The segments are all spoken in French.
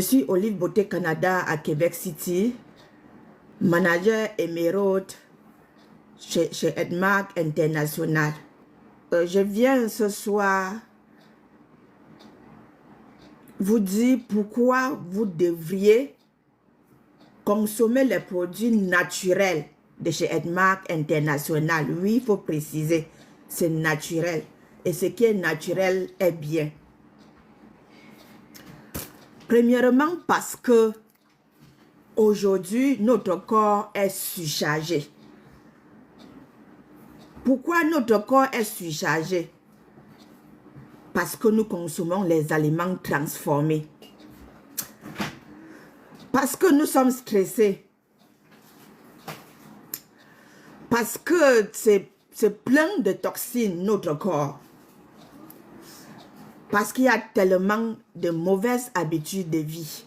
Je suis Olive Beauté Canada à Québec City, manager émeraude chez Edmark International. Je viens ce soir vous dire pourquoi vous devriez consommer les produits naturels de chez Edmark International. Oui, il faut préciser, c'est naturel. Et ce qui est naturel est bien. Premièrement, parce que aujourd'hui, notre corps est surchargé. Pourquoi notre corps est surchargé? Parce que nous consommons les aliments transformés. Parce que nous sommes stressés. Parce que c'est plein de toxines, notre corps. Parce qu'il y a tellement de mauvaises habitudes de vie.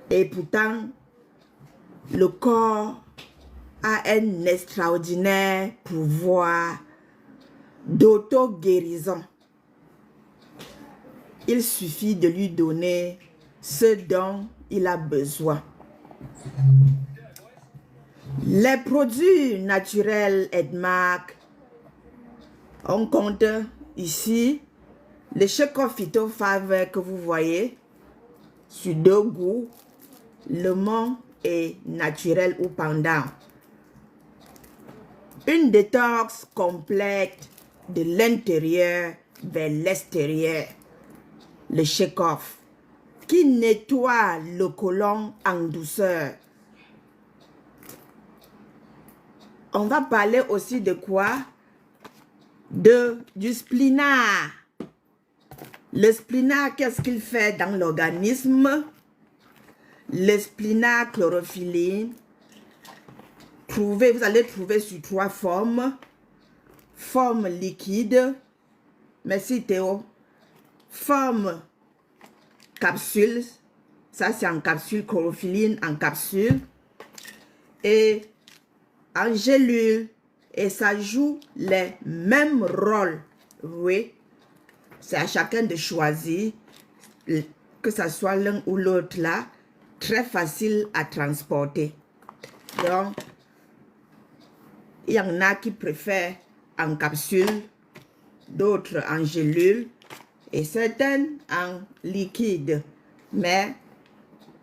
Et pourtant, le corps a un extraordinaire pouvoir d'auto-guérison. Il suffit de lui donner ce dont il a besoin. Les produits naturels Edmark, on compte ici le Shake-Off Phyto Fiber que vous voyez sur deux goûts, le mont et naturel ou pendant. Une détox complète de l'intérieur vers l'extérieur, le Shake-Off, qui nettoie le côlon en douceur. On va parler aussi de quoi? Du splinard. Le splinard, qu'est-ce qu'il fait dans l'organisme? Le splinard chlorophylle, vous allez trouver sur trois formes. Forme liquide, merci Théo. Forme capsule, ça c'est en capsule, chlorophylle en capsule. Et en gélule, et ça joue les mêmes rôles. Oui, c'est à chacun de choisir, que ce soit l'un ou l'autre là, très facile à transporter. Donc, il y en a qui préfèrent en capsule, d'autres en gélule et certaines en liquide. Mais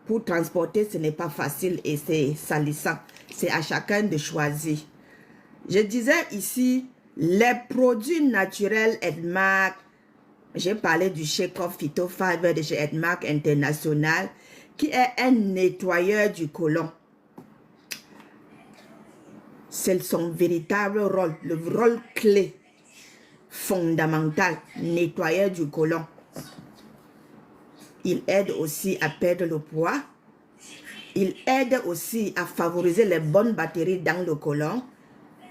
pour transporter, ce n'est pas facile et c'est salissant. C'est à chacun de choisir. Je disais ici, les produits naturels Edmark, j'ai parlé du Shake-Off Phyto Fiber de chez Edmark International, qui est un nettoyeur du côlon. C'est son véritable rôle, le rôle clé, fondamental, nettoyeur du côlon. Il aide aussi à perdre le poids. Il aide aussi à favoriser les bonnes bactéries dans le côlon.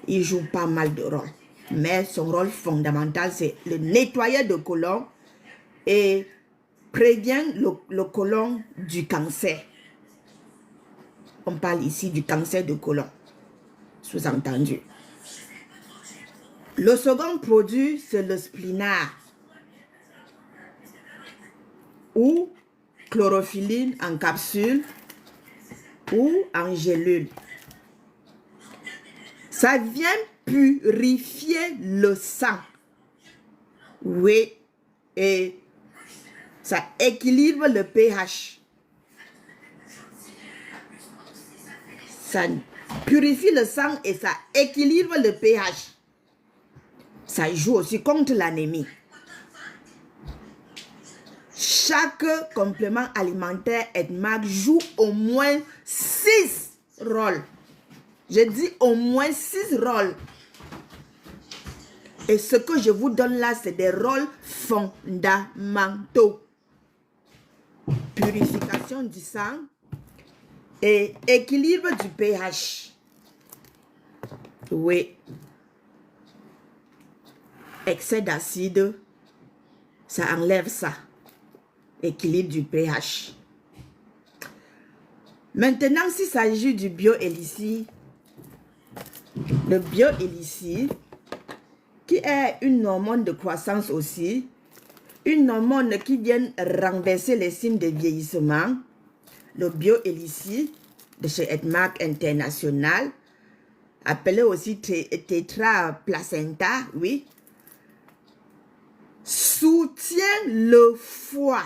Il joue pas mal de rôles. Mais son rôle fondamental, c'est le nettoyeur de côlon et prévient le côlon du cancer. On parle ici du cancer de côlon. Sous-entendu. Le second produit, c'est le splinard ou chlorophylle en capsule ou en gélule. Ça vient purifier le sang. Oui, et ça équilibre le pH. Ça purifie le sang et ça équilibre le pH. Ça joue aussi contre l'anémie. Chaque complément alimentaire Edmark joue au moins 6 rôles. Je dis au moins 6 rôles. Et ce que je vous donne là, c'est des rôles fondamentaux. Purification du sang et équilibre du pH. Oui. Excès d'acide, ça enlève ça. Équilibre du pH. Maintenant, s'il s'agit du bioélixir, le bioélixir, qui est une hormone de croissance aussi, une hormone qui vient renverser les signes de vieillissement, le bioélicie de chez Edmark International, appelé aussi tétraplacenta, oui, soutient le foie.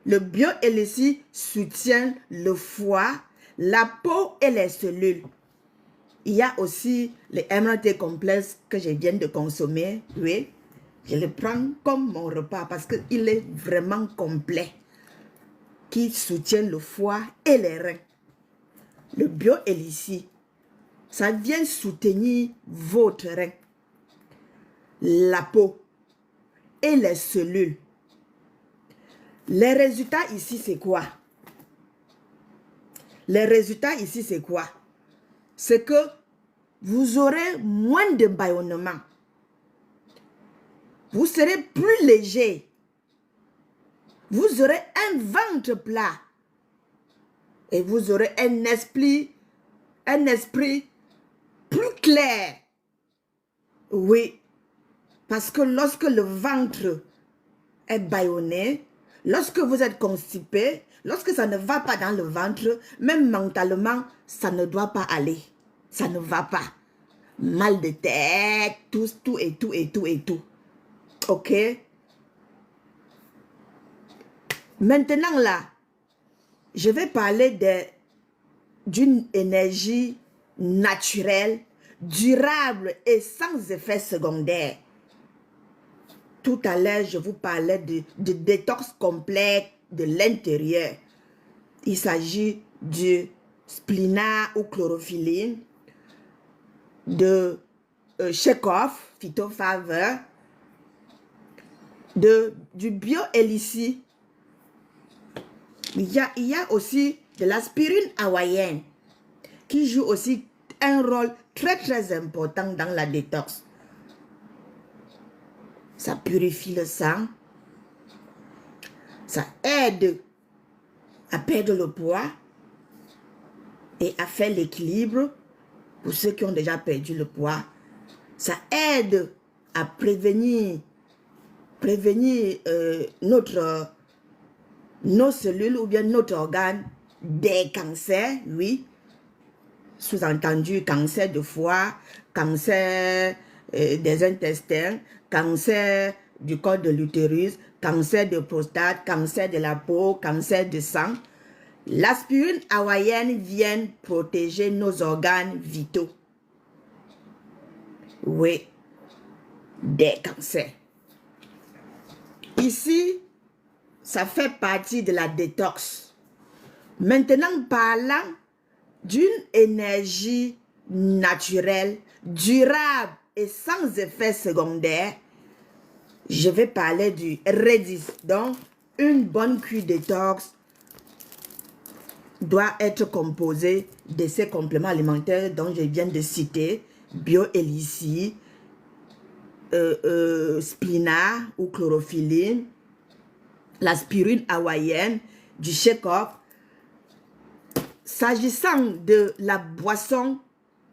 Le bioélicie soutient le foie, la peau et les cellules. Il y a aussi le MRT complexe que je viens de consommer, oui. Je le prends comme mon repas parce qu'il est vraiment complet, qui soutient le foie et les reins. Le bioélicie, ça vient soutenir votre rein, la peau et les cellules. Les résultats ici, c'est quoi? Les résultats ici, c'est quoi? C'est que vous aurez moins de bâillonnement. Vous serez plus léger. Vous aurez un ventre plat. Et vous aurez un esprit plus clair. Oui. Parce que lorsque le ventre est bâillonné, lorsque vous êtes constipé, lorsque ça ne va pas dans le ventre, même mentalement, ça ne doit pas aller. Ça ne va pas. Mal de tête, tout et tout et tout et tout. Ok? Maintenant là, je vais parler d'une énergie naturelle, durable et sans effet secondaire. Tout à l'heure, je vous parlais de détox complet de l'intérieur. Il s'agit du splina ou chlorophylle, de Chekhov, phytofaveur, du bioélicie. Il y a aussi de l'aspirine hawaïenne qui joue aussi un rôle très important dans la détox. Ça purifie le sang. Ça aide à perdre le poids et à faire l'équilibre pour ceux qui ont déjà perdu le poids. Ça aide à prévenir nos cellules ou bien notre organe des cancers, oui. Sous-entendu, cancer de foie, cancer des intestins, cancer du col de l'utérus, cancer de prostate, cancer de la peau, cancer de sang. L'aspirine hawaïenne vient protéger nos organes vitaux. Oui, des cancers. Ici, ça fait partie de la détox. Maintenant, parlant d'une énergie naturelle, durable et sans effet secondaire, je vais parler du Redis. Donc, une bonne cuite détox doit être composée de ces compléments alimentaires dont je viens de citer, bioélicie, splina ou chlorophylle, l'aspirine hawaïenne, du Chekhov. S'agissant de la boisson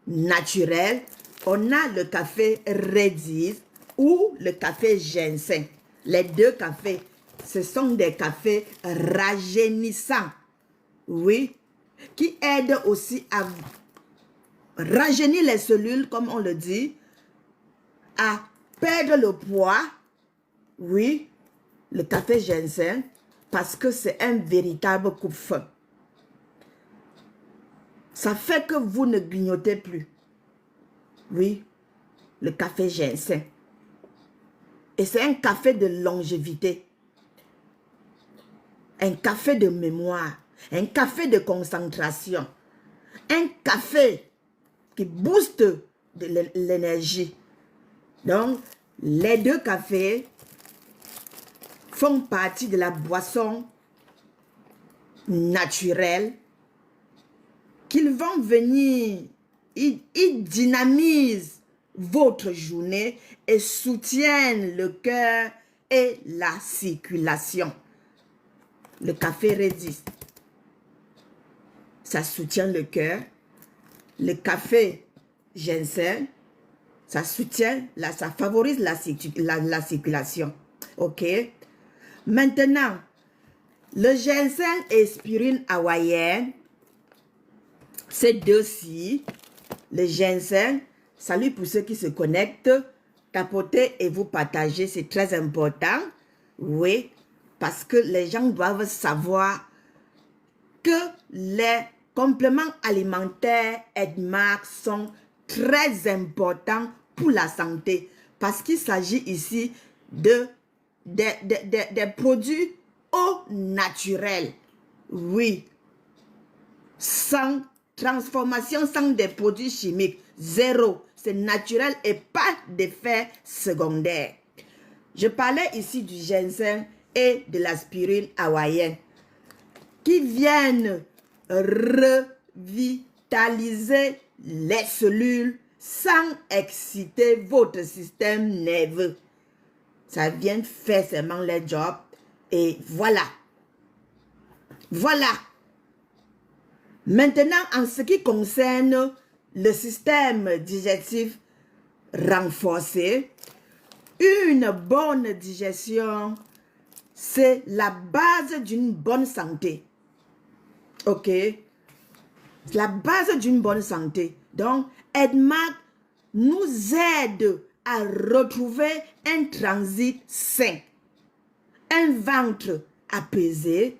naturelle, on a le café Redis ou le café ginseng. Les deux cafés, ce sont des cafés rajeunissants, oui, qui aident aussi à rajeunir les cellules, comme on le dit, à perdre le poids, oui, le café ginseng, parce que c'est un véritable coupe-feu. Ça fait que vous ne grignotez plus. Oui, le café ginseng. Et c'est un café de longévité. Un café de mémoire. Un café de concentration. Un café qui booste l'énergie. Donc, les deux cafés font partie de la boisson naturelle qu'ils vont venir, ils dynamisent votre journée et soutiennent le cœur et la circulation. Le café Redis, ça soutient le cœur. Le café ginseng, ça soutient, ça favorise la circulation. Ok. Maintenant, le ginseng et spirine hawaïenne, ces deux-ci, le ginseng, salut pour ceux qui se connectent, tapotez et vous partagez, c'est très important. Oui, parce que les gens doivent savoir que les compléments alimentaires Edmark sont très importants pour la santé. Parce qu'il s'agit ici des produits au naturel. Oui, sans transformation, sans des produits chimiques. Zéro. C'est naturel et pas d'effets secondaires. Je parlais ici du ginseng et de l'aspirine hawaïenne qui viennent revitaliser les cellules sans exciter votre système nerveux. Ça vient faire seulement le job et voilà. Voilà. Maintenant, en ce qui concerne le système digestif renforcé, une bonne digestion, c'est la base d'une bonne santé. Ok? La base d'une bonne santé. Donc, Edmark nous aide à retrouver un transit sain, un ventre apaisé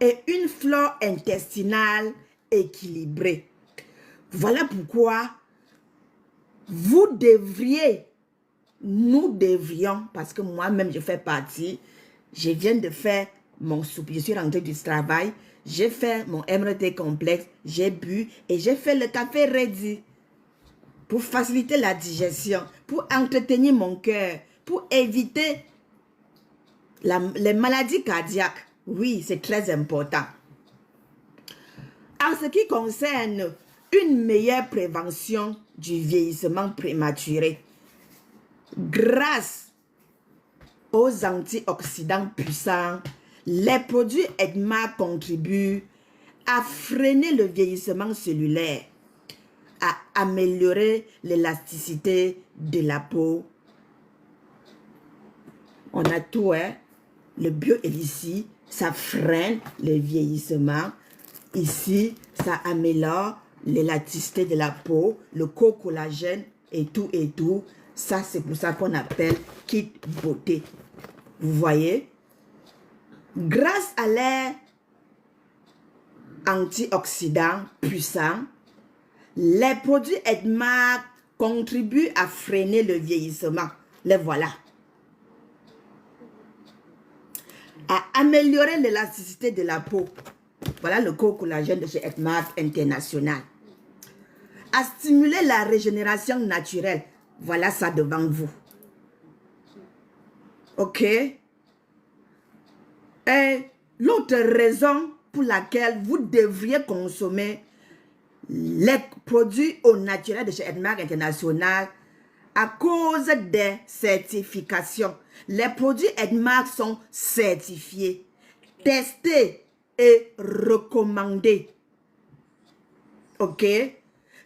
et une flore intestinale équilibrée. Voilà pourquoi vous devriez, nous devrions, parce que moi-même je fais partie, je viens de faire mon souper, je suis rentrée du travail, j'ai fait mon MRT complexe, j'ai bu et j'ai fait le café ready pour faciliter la digestion, pour entretenir mon cœur, pour éviter les maladies cardiaques. Oui, c'est très important. En ce qui concerne une meilleure prévention du vieillissement prématuré, grâce aux antioxydants puissants, les produits Edmark contribuent à freiner le vieillissement cellulaire, à améliorer l'élasticité de la peau. On a tout, hein? Le bioélicie, ça freine le vieillissement. Ici, ça améliore l'élasticité de la peau, le co-collagène et tout et tout. Ça, c'est pour ça qu'on appelle kit beauté. Vous voyez? Grâce à l'air antioxydants puissants, les produits Edmark contribuent à freiner le vieillissement. Les voilà. À améliorer l'élasticité de la peau. Voilà le co-collagène de chez Edmark International. À stimuler la régénération naturelle. Voilà ça devant vous. Ok? Et l'autre raison pour laquelle vous devriez consommer les produits au naturel de chez Edmark International à cause des certifications. Les produits Edmark sont certifiés, testés et recommandés. Ok?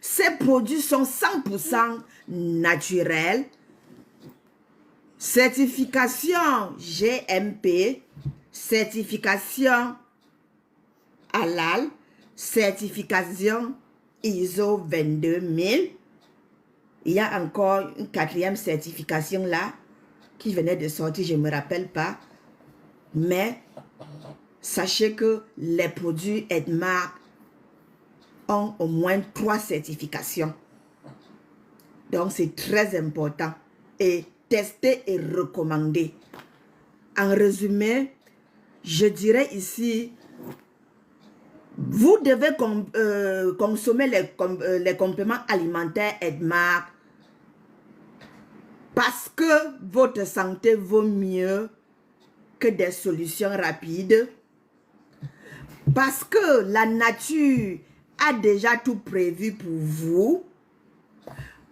Ces produits sont 100% naturels. Certification GMP, certification halal, certification ISO 22000. Il y a encore une quatrième certification là qui venait de sortir, je ne me rappelle pas. Mais sachez que les produits Edmark ont au moins 3 certifications. Donc c'est très important et testé et recommandé. En résumé, je dirais ici, vous devez consommer les compléments alimentaires Edmark parce que votre santé vaut mieux que des solutions rapides. Parce que la nature a déjà tout prévu pour vous.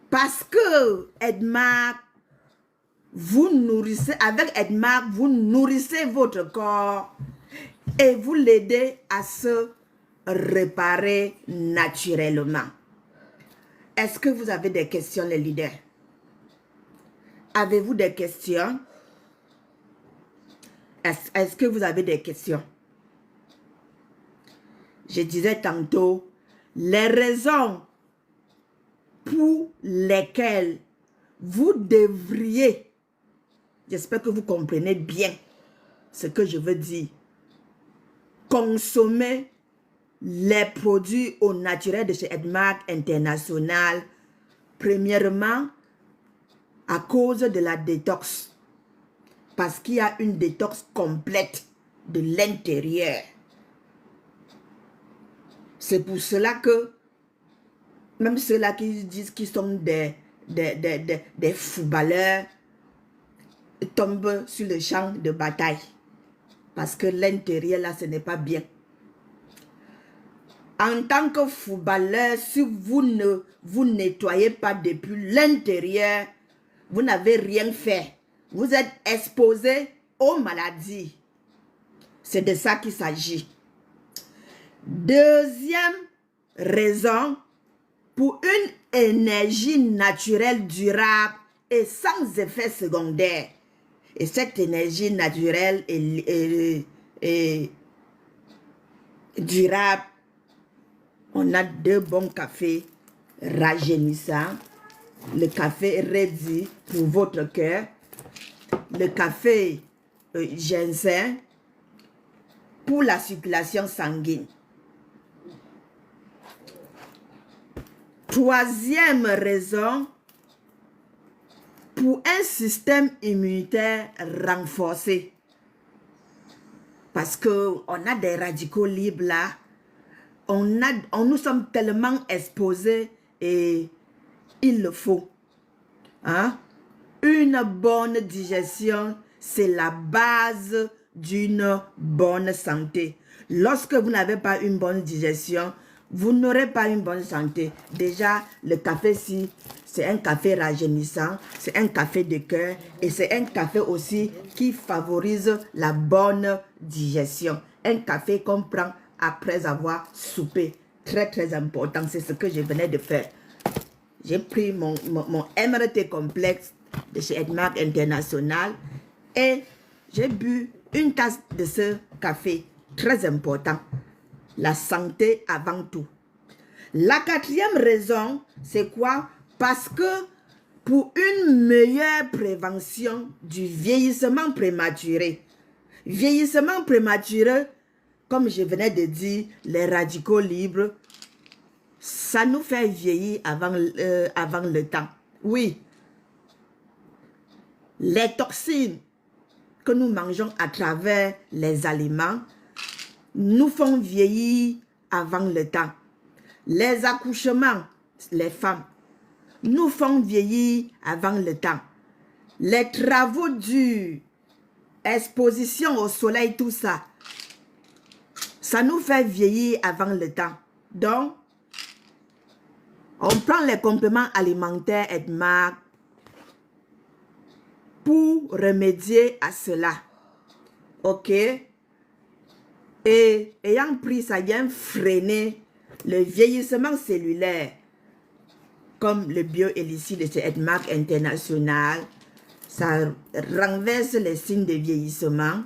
Parce que Edmark, vous nourrissez, avec Edmark, vous nourrissez votre corps et vous l'aidez à se réparer naturellement. Est-ce que vous avez des questions, les leaders? Avez-vous des questions? Est-ce que vous avez des questions? Je disais tantôt, les raisons pour lesquelles vous devriez, j'espère que vous comprenez bien ce que je veux dire, consommer les produits au naturel de chez Edmark International. Premièrement, à cause de la détox. Parce qu'il y a une détox complète de l'intérieur. C'est pour cela que même ceux-là qui disent qu'ils sont des footballeurs tombent sur le champ de bataille. Parce que l'intérieur, là, ce n'est pas bien. En tant que footballeur, si vous ne vous nettoyez pas depuis l'intérieur, vous n'avez rien fait. Vous êtes exposé aux maladies. C'est de ça qu'il s'agit. Deuxième raison, pour une énergie naturelle durable et sans effet secondaire. Et cette énergie naturelle est durable. On a deux bons cafés rajeunissants. Le café Ready pour votre cœur. Le café ginseng pour la circulation sanguine. Troisième raison, pour un système immunitaire renforcé. Parce qu'on a des radicaux libres là. Nous sommes tellement exposés et il le faut. Hein? Une bonne digestion, c'est la base d'une bonne santé. Lorsque vous n'avez pas une bonne digestion, vous n'aurez pas une bonne santé. Déjà, le café-ci, c'est un café rajeunissant, c'est un café de cœur et c'est un café aussi qui favorise la bonne digestion. Un café qu'on prend après avoir soupé. Très, très important. C'est ce que je venais de faire. J'ai pris mon MRT complexe de chez Edmark International et j'ai bu une tasse de ce café. Très important. La santé avant tout. La quatrième raison, c'est quoi? Parce que pour une meilleure prévention du vieillissement prématuré. Vieillissement prématuré, comme je venais de dire, les radicaux libres, ça nous fait vieillir avant le temps. Oui. Les toxines que nous mangeons à travers les aliments nous font vieillir avant le temps. Les accouchements, les femmes, nous font vieillir avant le temps. Les travaux durs, exposition au soleil, tout ça, ça nous fait vieillir avant le temps. Donc, on prend les compléments alimentaires Edmark pour remédier à cela. Ok? Et ayant pris, ça vient freiner le vieillissement cellulaire. Comme le biohélicide de chez Edmark International. Ça renverse les signes de vieillissement.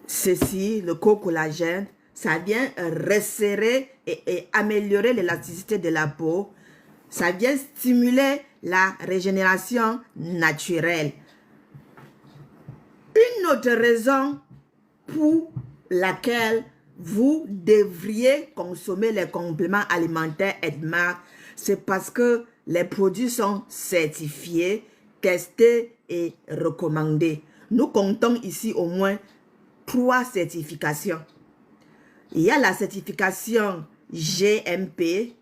Ceci, le co-collagène, ça vient resserrer et améliorer l'élasticité de la peau. Ça vient stimuler la régénération naturelle. Une autre raison pour laquelle vous devriez consommer les compléments alimentaires Edmark, c'est parce que les produits sont certifiés, testés et recommandés. Nous comptons ici au moins 3 certifications. Il y a la certification GMP,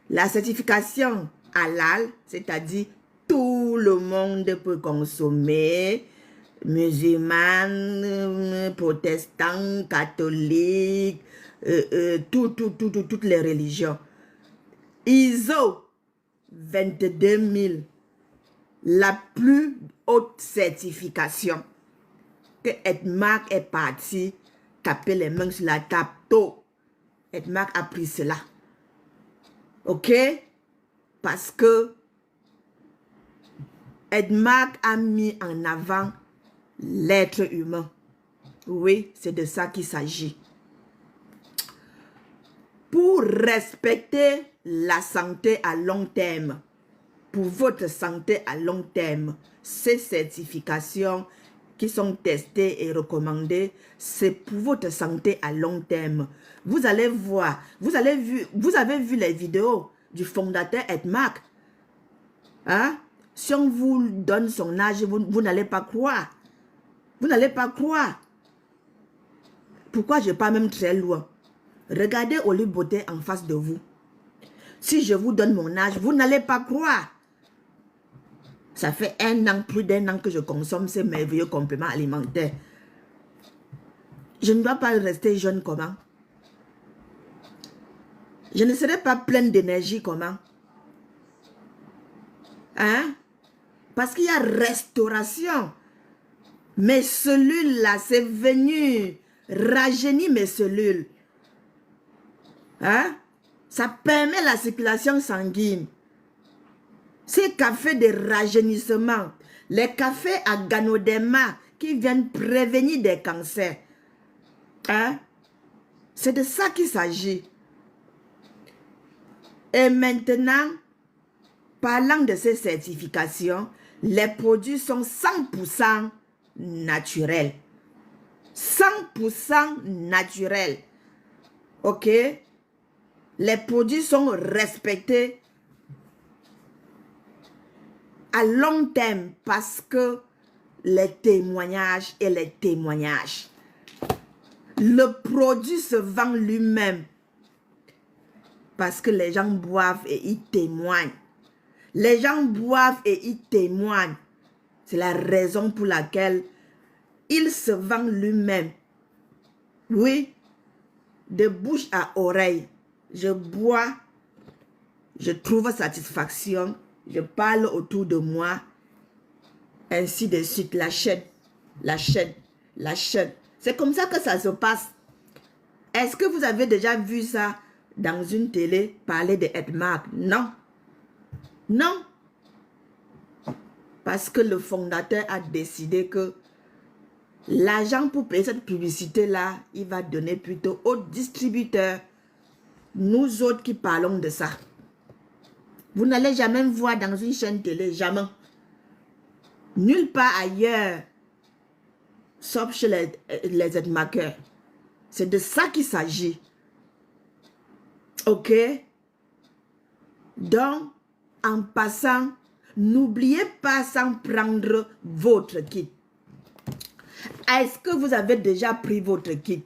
la certification halal, c'est-à-dire tout le monde peut consommer, musulmans, protestants, catholiques, toutes les religions. ISO 22 000, la plus haute certification que Edmark est parti taper les mains sur la table. Tôt, Edmark a pris cela. Ok? Parce que Edmark a mis en avant l'être humain. Oui, c'est de ça qu'il s'agit. Pour respecter la santé à long terme, pour votre santé à long terme, ces certifications qui sont testées et recommandées, c'est pour votre santé à long terme. Vous allez voir, vous avez vu les vidéos du fondateur Ed Mark. Hein? Si on vous donne son âge, vous n'allez pas croire. Vous n'allez pas croire. Pourquoi je pars même très loin? Regardez Olive Beauté en face de vous. Si je vous donne mon âge, vous n'allez pas croire. Ça fait 1 an, plus d'1 an que je consomme ces merveilleux compléments alimentaires. Je ne dois pas rester jeune comment? Je ne serai pas pleine d'énergie comment? Hein? Parce qu'il y a restauration. Mes cellules là, c'est venu rajeunir mes cellules. Hein? Ça permet la circulation sanguine. Ces cafés de rajeunissement, les cafés à Ganoderma qui viennent prévenir des cancers. Hein? C'est de ça qu'il s'agit. Et maintenant, parlant de ces certifications, les produits sont 100% naturels. 100% naturels. Ok? Les produits sont respectés à long terme parce que les témoignages et les témoignages. Le produit se vend lui-même parce que les gens boivent et ils témoignent. Les gens boivent et ils témoignent. C'est la raison pour laquelle il se vend lui-même. Oui, de bouche à oreille. Je bois, je trouve satisfaction, je parle autour de moi, ainsi de suite, la chaîne, la chaîne, la chaîne. C'est comme ça que ça se passe. Est-ce que vous avez déjà vu ça dans une télé, parler de Ed Mark? Non. Non. Parce que le fondateur a décidé que l'argent pour payer cette publicité-là, il va donner plutôt aux distributeurs. Nous autres qui parlons de ça. Vous n'allez jamais me voir dans une chaîne télé, jamais. Nulle part ailleurs, sauf chez les Edmakers. C'est de ça qu'il s'agit. Ok? Donc, en passant, n'oubliez pas sans prendre votre kit. Est-ce que vous avez déjà pris votre kit?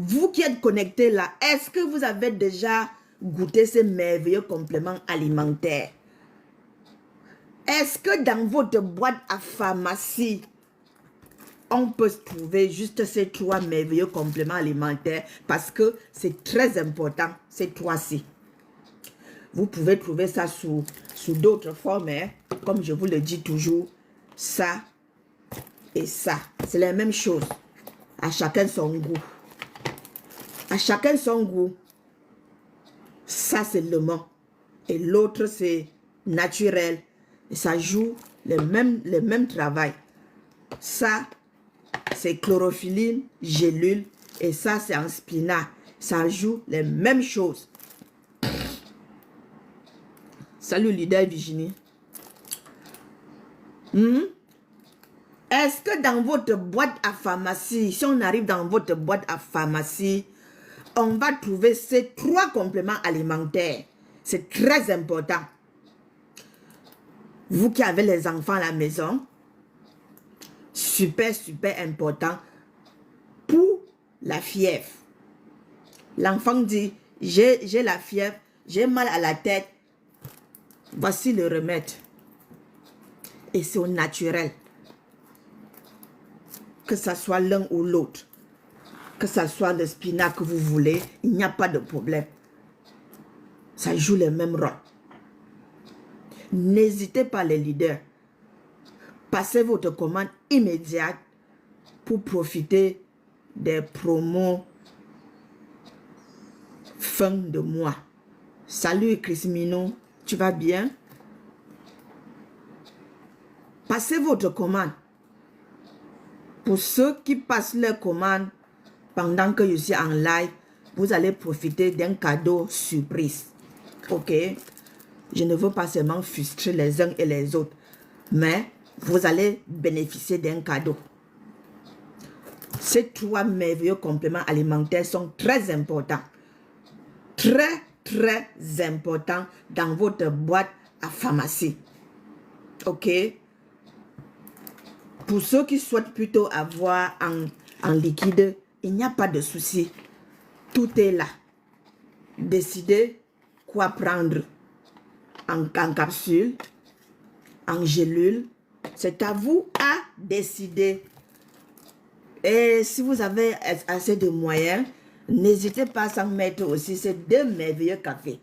Vous qui êtes connectés là, est-ce que vous avez déjà goûté ces merveilleux compléments alimentaires? Est-ce que dans votre boîte à pharmacie, on peut trouver juste ces 3 merveilleux compléments alimentaires? Parce que c'est très important, ces 3-ci. Vous pouvez trouver ça sous d'autres formes, hein? Comme je vous le dis toujours, ça et ça. C'est la même chose. À chacun son goût. À chacun son goût. Ça, c'est le mot. Et l'autre, c'est naturel. Et ça joue le même travail. Ça, c'est chlorophylle, gélule. Et ça, c'est en spinat. Ça joue les mêmes choses. Salut, leader Virginie. Est-ce que dans votre boîte à pharmacie, si on arrive dans votre boîte à pharmacie, on va trouver ces 3 compléments alimentaires? C'est très important. Vous qui avez les enfants à la maison, super, super important pour la fièvre. L'enfant dit, j'ai la fièvre, j'ai mal à la tête. Voici le remède. Et c'est au naturel. Que ce soit l'un ou l'autre. Que ce soit le spinat que vous voulez, il n'y a pas de problème. Ça joue le même rôle. N'hésitez pas les leaders. Passez votre commande immédiate pour profiter des promos fin de mois. Salut Chris Minon, tu vas bien? Passez votre commande. Pour ceux qui passent leur commande pendant que je suis en live, vous allez profiter d'un cadeau surprise. Ok? Je ne veux pas seulement frustrer les uns et les autres, mais vous allez bénéficier d'un cadeau. Ces 3 merveilleux compléments alimentaires sont très importants. Très, très importants dans votre boîte à pharmacie. Ok? Pour ceux qui souhaitent plutôt avoir en liquide, il n'y a pas de souci. Tout est là. Décidez quoi prendre en capsule, en gélule. C'est à vous à décider. Et si vous avez assez de moyens, n'hésitez pas à s'en mettre aussi ces 2 merveilleux cafés.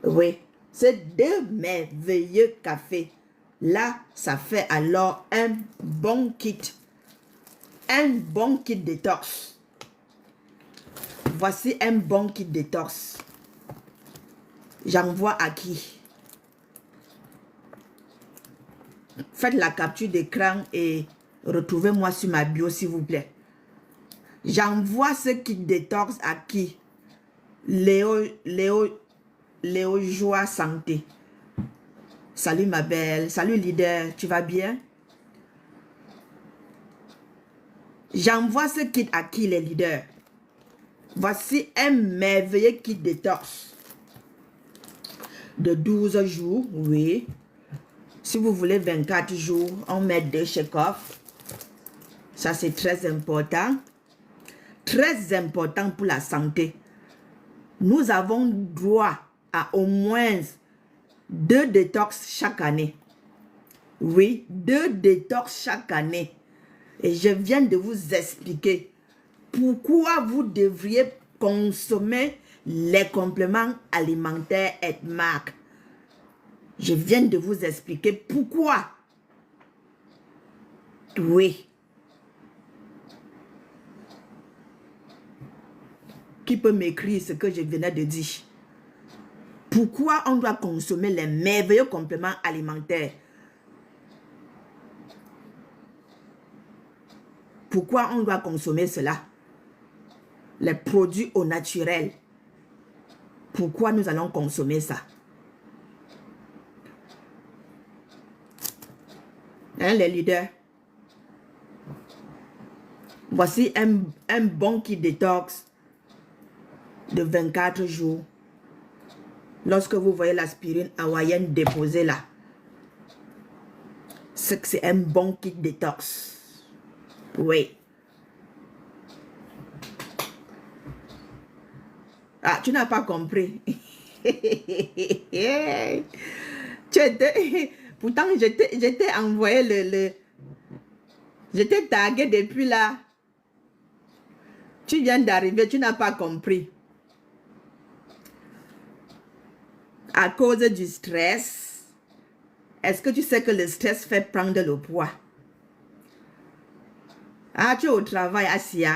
Oui, ces 2 merveilleux cafés. Là, ça fait alors un bon kit. Un bon kit détox. Voici un bon kit détox. J'envoie à qui? Faites la capture d'écran et retrouvez-moi sur ma bio, s'il vous plaît. J'envoie ce kit détox à qui? Léo Joie Santé. Salut ma belle. Salut leader. Tu vas bien? J'envoie ce kit à qui, les leaders? Voici un merveilleux kit détox. De 12 jours, oui. Si vous voulez 24 jours, on met 2 check-off. Ça, c'est très important. Très important pour la santé. Nous avons droit à au moins 2 détox chaque année. Oui, 2 détox chaque année. Et je viens de vous expliquer pourquoi vous devriez consommer les compléments alimentaires Edmark. Je viens de vous expliquer pourquoi. Oui. Qui peut m'écrire ce que je venais de dire? Pourquoi on doit consommer les merveilleux compléments alimentaires? Pourquoi on doit consommer cela? Les produits au naturel. Pourquoi nous allons consommer ça? Hein, les leaders? Voici un bon kit détox de 24 jours. Lorsque vous voyez l'aspirine hawaïenne déposée là, c'est que c'est un bon kit détox. Oui. Ah, tu n'as pas compris. Pourtant, j'étais envoyé j'étais tagué depuis là. Tu viens d'arriver, tu n'as pas compris. À cause du stress, est-ce que tu sais que le stress fait prendre le poids? Ah, tu es au travail, Asia.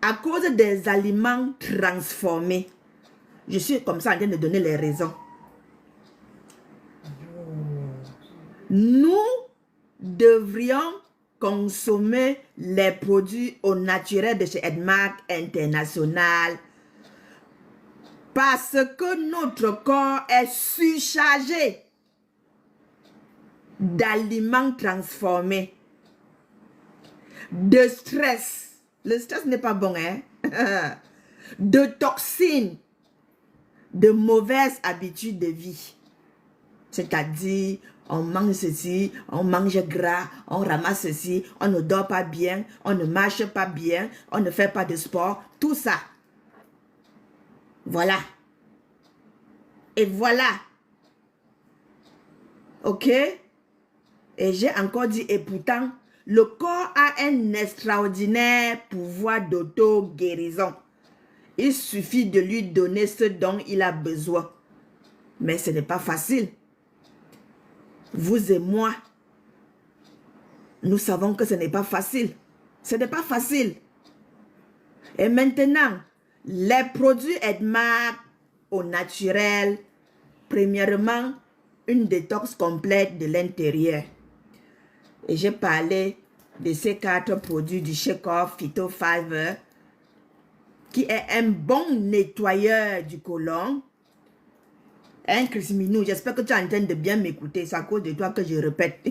À cause des aliments transformés. Je suis comme ça en train de donner les raisons. Nous devrions consommer les produits au naturel de chez Edmark International parce que notre corps est surchargé d'aliments transformés, de stress. Le stress n'est pas bon, hein? De toxines, de mauvaises habitudes de vie. C'est-à-dire, on mange ceci, on mange gras, on ramasse ceci, on ne dort pas bien, on ne marche pas bien, on ne fait pas de sport, tout ça. Voilà. Et voilà. Ok? Et j'ai encore dit, et pourtant, le corps a un extraordinaire pouvoir d'auto-guérison. Il suffit de lui donner ce dont il a besoin. Mais ce n'est pas facile. Vous et moi, nous savons que ce n'est pas facile. Ce n'est pas facile. Et maintenant, les produits Edmark au naturel, premièrement, une détox complète de l'intérieur. Et j'ai parlé de ces 4 produits du Shake-Off Phyto Fiber, qui est un bon nettoyeur du côlon. Hein, Chris Minou, j'espère que tu es en train de bien m'écouter. C'est à cause de toi que je répète.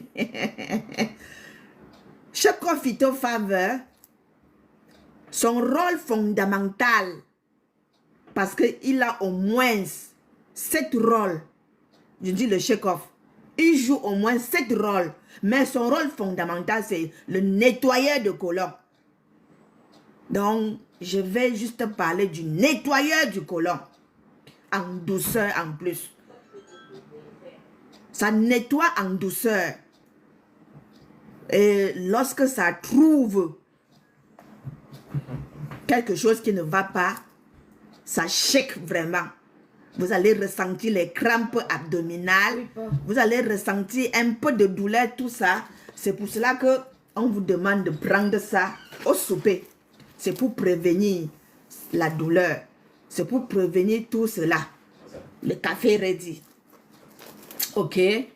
Shake-Off Phyto Fiber, son rôle fondamental, parce qu'il a au moins 7 rôles. Je dis le Shake-Off. Il joue au moins 7 rôles. Mais son rôle fondamental, c'est le nettoyeur de côlon. Donc, je vais juste parler du nettoyeur du côlon. En douceur en plus. Ça nettoie en douceur. Et lorsque ça trouve quelque chose qui ne va pas, ça shake vraiment. Vous allez ressentir les crampes abdominales. Vous allez ressentir un peu de douleur, tout ça. C'est pour cela que on vous demande de prendre ça au souper. C'est pour prévenir la douleur. C'est pour prévenir tout cela. Le café ready. Ok. Et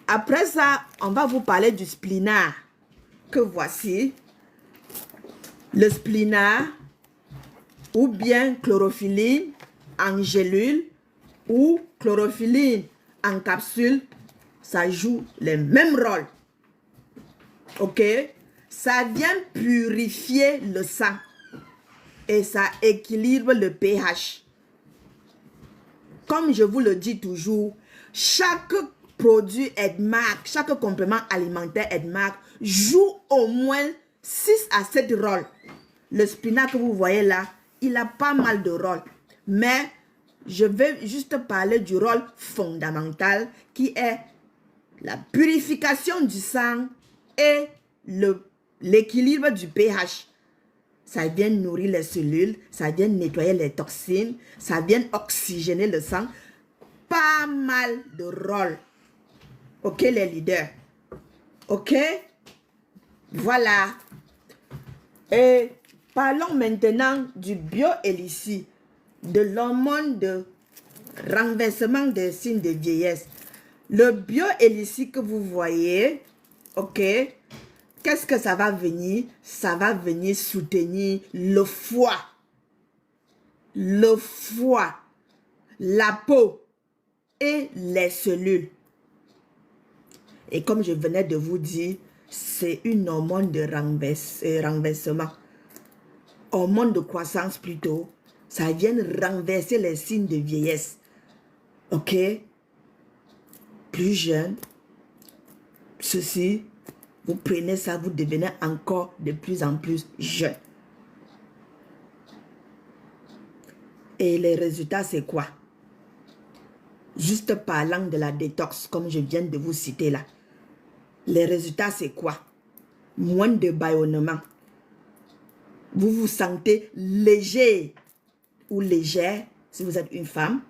après ça, on va vous parler du Splina. Que voici. Le Splina, ou bien chlorophylle en gélule, ou chlorophylle en capsule, ça joue les mêmes rôles. Ok? Ça vient purifier le sang et ça équilibre le pH. Comme je vous le dis toujours, chaque produit Edmark, chaque complément alimentaire Edmark joue au moins 6 à 7 rôles. Le Splina que vous voyez là, il a pas mal de rôles. Mais je vais juste parler du rôle fondamental qui est la purification du sang et l'équilibre du pH. Ça vient nourrir les cellules, ça vient nettoyer les toxines, ça vient oxygéner le sang. Pas mal de rôles. Ok les leaders? Ok? Voilà. Et parlons maintenant du bioélicie, de l'hormone de renversement des signes de vieillesse. Le bioélicie que vous voyez, ok, qu'est-ce que ça va venir? Ça va venir soutenir le foie, la peau et les cellules. Et comme je venais de vous dire, c'est une hormone de renversement. Hormone de croissance plutôt. Ça vient renverser les signes de vieillesse. Ok? Plus jeune. Ceci, vous prenez ça, vous devenez encore de plus en plus jeune. Et les résultats, c'est quoi? Juste parlant de la détox, comme je viens de vous citer là. Les résultats, c'est quoi? Moins de bâillonnement. Vous vous sentez léger ou légère si vous êtes une femme.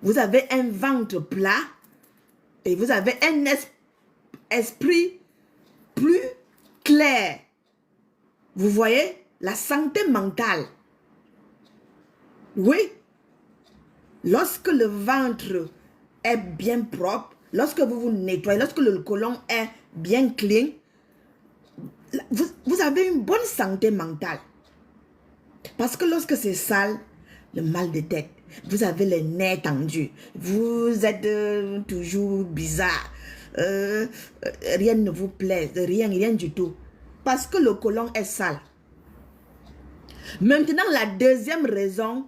Vous avez un ventre plat et vous avez un esprit plus clair. Vous voyez? La santé mentale. Oui. Lorsque le ventre est bien propre, lorsque vous vous nettoyez, lorsque le côlon est bien clean, vous avez une bonne santé mentale. Parce que lorsque c'est sale, le mal de tête, vous avez les nerfs tendus, vous êtes toujours bizarre, rien ne vous plaît, rien du tout. Parce que le côlon est sale. Maintenant, la deuxième raison,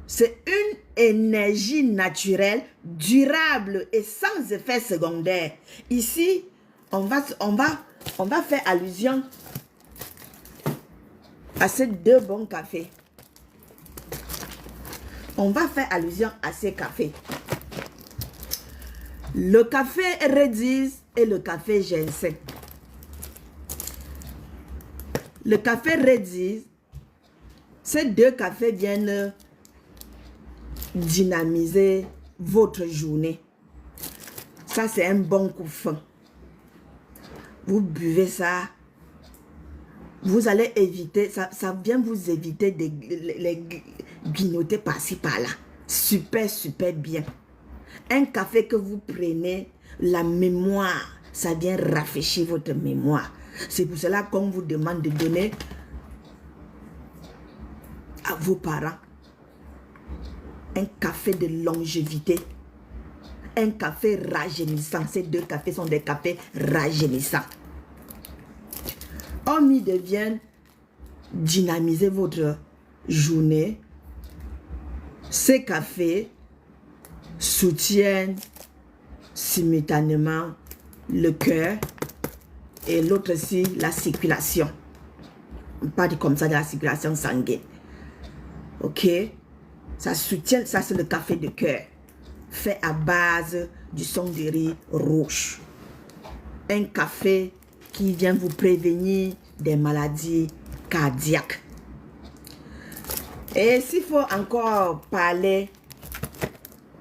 c'est une énergie naturelle, durable et sans effet secondaire. Ici, on va faire allusion à ces 2 bons cafés. On va faire allusion à ces cafés. Le café Redis et le café Ginseng. Le café Redis, ces 2 cafés viennent dynamiser votre journée. Ça, c'est un bon coup de fin. Vous buvez ça, vous allez éviter, ça vient vous éviter les grignoter par-ci par-là. Super, super bien. Un café que vous prenez, la mémoire. Ça vient rafraîchir votre mémoire. C'est pour cela qu'on vous demande de donner à vos parents un café de longévité. Un café rajeunissant. Ces deux cafés sont des cafés rajeunissants. Homme, ils deviennent dynamiser votre journée. Ces cafés soutiennent simultanément le cœur et l'autre aussi la circulation. On parle comme ça de la circulation sanguine. Ok? Ça soutient, ça c'est le café de cœur. Fait à base du son de riz rouge. Un café qui vient vous prévenir des maladies cardiaques. Et s'il faut encore parler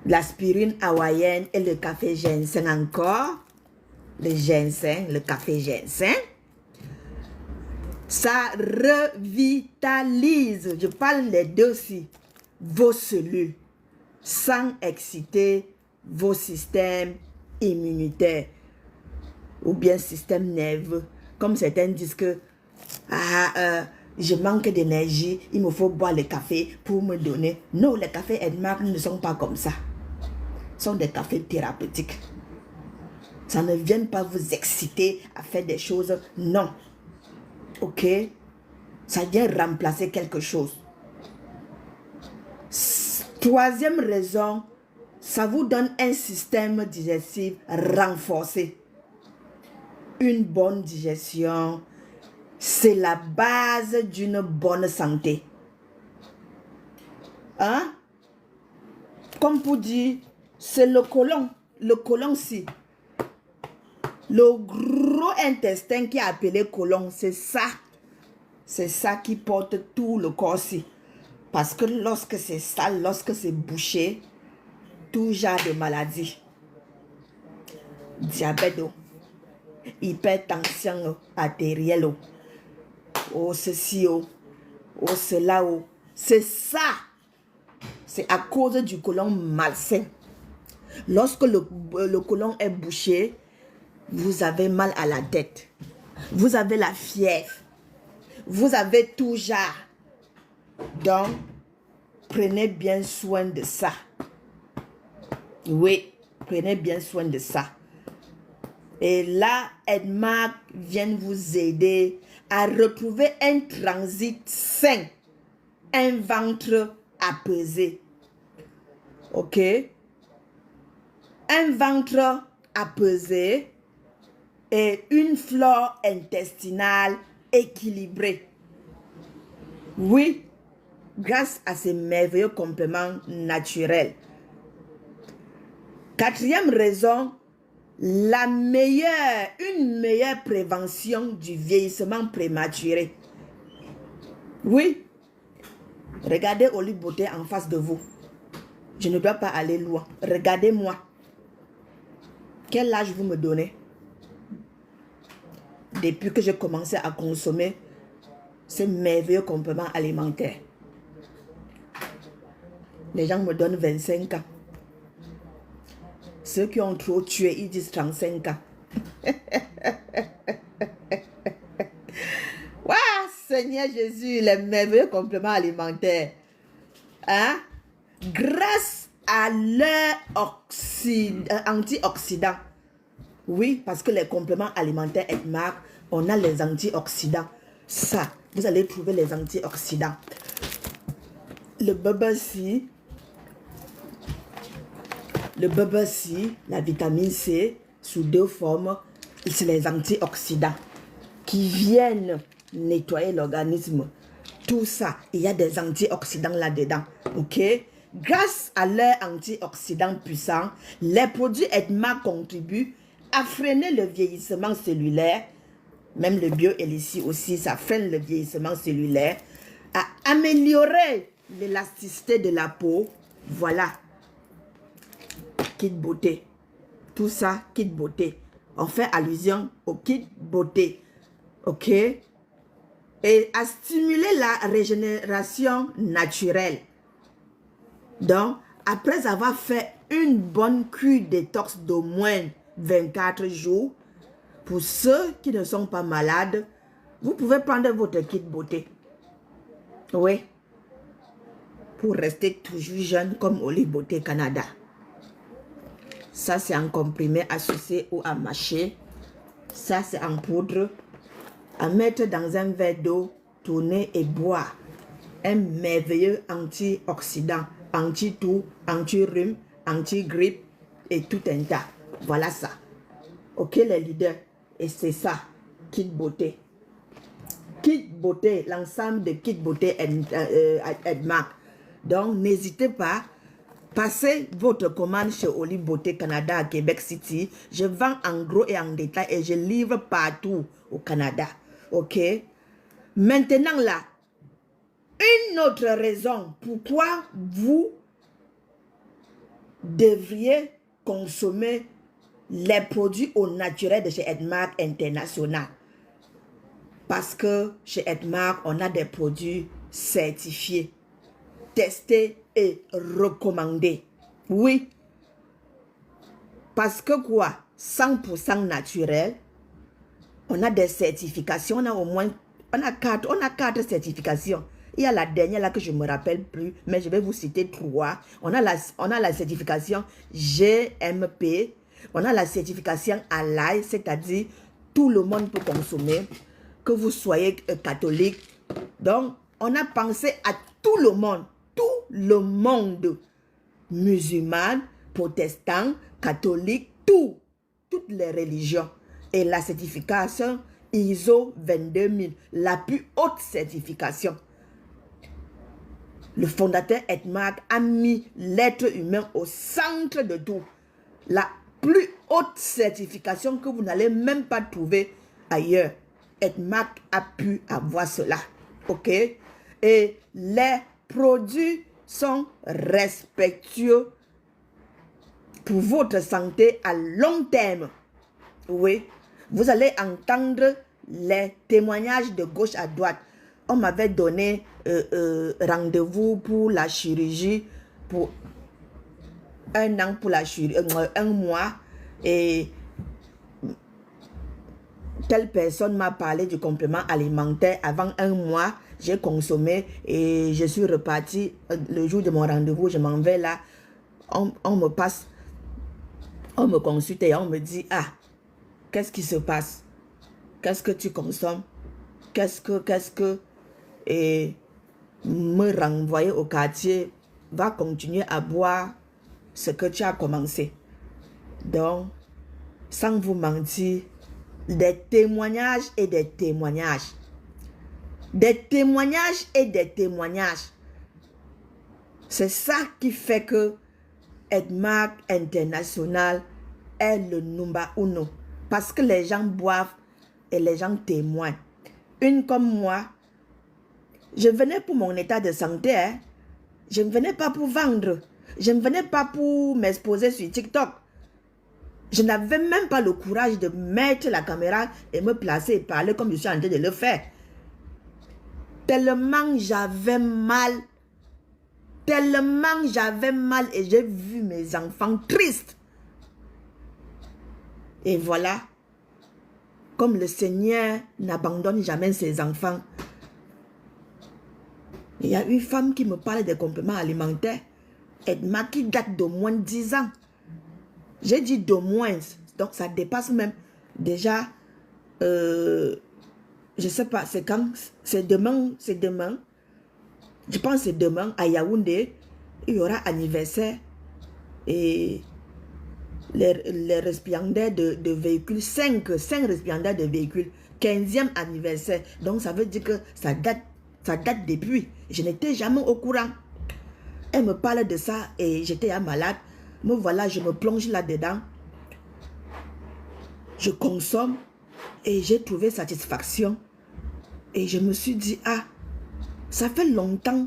de l'aspirine hawaïenne et le café ginseng encore, le ginseng, le café ginseng, ça revitalise, je parle les deux aussi, vos cellules, sans exciter vos systèmes immunitaires ou bien système nerveux. Comme certains disent que je manque d'énergie, il me faut boire le café pour me donner. Non, les cafés Edmark ne sont pas comme ça. Ce sont des cafés thérapeutiques. Ça ne vient pas vous exciter à faire des choses. Non. Ok? Ça vient remplacer quelque chose. Troisième raison, ça vous donne un système digestif renforcé. Une bonne digestion, c'est la base d'une bonne santé. Hein? Comme pour dire, c'est le côlon. Le côlon, si. Le gros intestin qui est appelé côlon, c'est ça. C'est ça qui porte tout le corps-ci. Parce que lorsque c'est sale, lorsque c'est bouché, tout genre de maladies. Diabète, hypertension artérielle, ceci, cela, c'est ça. C'est à cause du côlon malsain. Lorsque le côlon est bouché, vous avez mal à la tête. Vous avez la fièvre. Vous avez tout genre. Donc, prenez bien soin de ça. Oui, prenez bien soin de ça. Et là, Edmark vient vous aider à retrouver un transit sain, un ventre apaisé. Ok? Un ventre apaisé et une flore intestinale équilibrée. Oui, grâce à ces merveilleux compléments naturels. Quatrième raison, une meilleure prévention du vieillissement prématuré. Oui, regardez Olive Beauté en face de vous. Je ne dois pas aller loin. Regardez-moi. Quel âge vous me donnez? Depuis que j'ai commencé à consommer ces merveilleux compléments alimentaires. Les gens me donnent 25 ans. Ceux qui ont trop tué, ils disent 35 ans. Waouh, Seigneur Jésus, les merveilleux compléments alimentaires. Hein? Grâce à leur antioxydants. Oui, parce que les compléments alimentaires Edmark, on a les antioxydants. Ça, vous allez trouver les antioxydants. Le bubble C, la vitamine C, sous deux formes, c'est les antioxydants qui viennent nettoyer l'organisme. Tout ça, il y a des antioxydants là-dedans. Ok? Grâce à leurs antioxydants puissants, les produits Edmark contribuent à freiner le vieillissement cellulaire. Même le BioElixir aussi, ça freine le vieillissement cellulaire. À améliorer l'élasticité de la peau. Voilà. Kit beauté. Tout ça, kit beauté. On fait allusion au kit beauté. Ok? Et à stimuler la régénération naturelle. Donc, après avoir fait une bonne cure détox d'au moins 24 jours. Pour ceux qui ne sont pas malades, vous pouvez prendre votre kit beauté. Oui. Pour rester toujours jeune comme Olive Beauté Canada. Ça, c'est en comprimé associé ou à mâcher. Ça, c'est en poudre. À mettre dans un verre d'eau, tourner et boire. Un merveilleux antioxydant, anti-toux, anti-rhume, anti-grippe et tout un tas. Voilà ça. Ok les leaders. Et c'est ça, kit beauté. Kit beauté, l'ensemble de kit beauté Edmark. Donc n'hésitez pas. Passez votre commande chez Olive Beauté Canada à Québec City. Je vends en gros et en détail et je livre partout au Canada. Ok? Maintenant là, une autre raison pourquoi vous devriez consommer les produits au naturel de chez Edmark International. Parce que chez Edmark, on a des produits certifiés, testés et recommandés. Oui. Parce que quoi? 100% naturel. On a des certifications. On a au moins... On a quatre certifications. Il y a la dernière là que je ne me rappelle plus, mais je vais vous citer 3. On a la certification GMP. On a la certification ALAI, c'est-à-dire tout le monde peut consommer, que vous soyez catholique. Donc, on a pensé à tout le monde, musulman, protestant, catholique, toutes les religions. Et la certification ISO 22000, la plus haute certification. Le fondateur Edmark a mis l'être humain au centre de tout. La plus haute certification que vous n'allez même pas trouver ailleurs. Edmark a pu avoir cela. Ok? Et les produits sont respectueux pour votre santé à long terme. Oui. Vous allez entendre les témoignages de gauche à droite. On m'avait donné rendez-vous pour la chirurgie pour 1 an, pour la chirurgie, 1 mois. Et telle personne m'a parlé du complément alimentaire. Avant 1 mois, j'ai consommé et je suis reparti. Le jour de mon rendez-vous, je m'en vais là. On me passe, on me consulte et on me dit, ah, qu'est-ce qui se passe? Qu'est-ce que tu consommes? Qu'est-ce que... Et me renvoyer au quartier, va continuer à boire ce que tu as commencé. Donc, sans vous mentir, des témoignages et des témoignages. Des témoignages et des témoignages. C'est ça qui fait que Edmark International est le number 1. Parce que les gens boivent et les gens témoignent. Une comme moi, je venais pour mon état de santé. Hein. Je ne venais pas pour vendre. Je ne venais pas pour m'exposer sur TikTok. Je n'avais même pas le courage de mettre la caméra et me placer et parler comme je suis en train de le faire. Tellement j'avais mal. Tellement j'avais mal et j'ai vu mes enfants tristes. Et voilà. Comme le Seigneur n'abandonne jamais ses enfants. Il y a une femme qui me parle des compléments alimentaires. Edmark qui date d'au moins 10 ans. J'ai dit d'au moins. Donc ça dépasse même. Déjà, je ne sais pas, c'est quand? C'est demain. Je pense que c'est demain à Yaoundé. Il y aura anniversaire. Et les récipiendaires de véhicules, 5 récipiendaires de véhicules. 15e anniversaire. Donc ça veut dire que ça date depuis. Je n'étais jamais au courant. Elle me parle de ça et j'étais malade. Me voilà, je me plonge là-dedans. Je consomme et j'ai trouvé satisfaction. Et je me suis dit, ah, ça fait longtemps.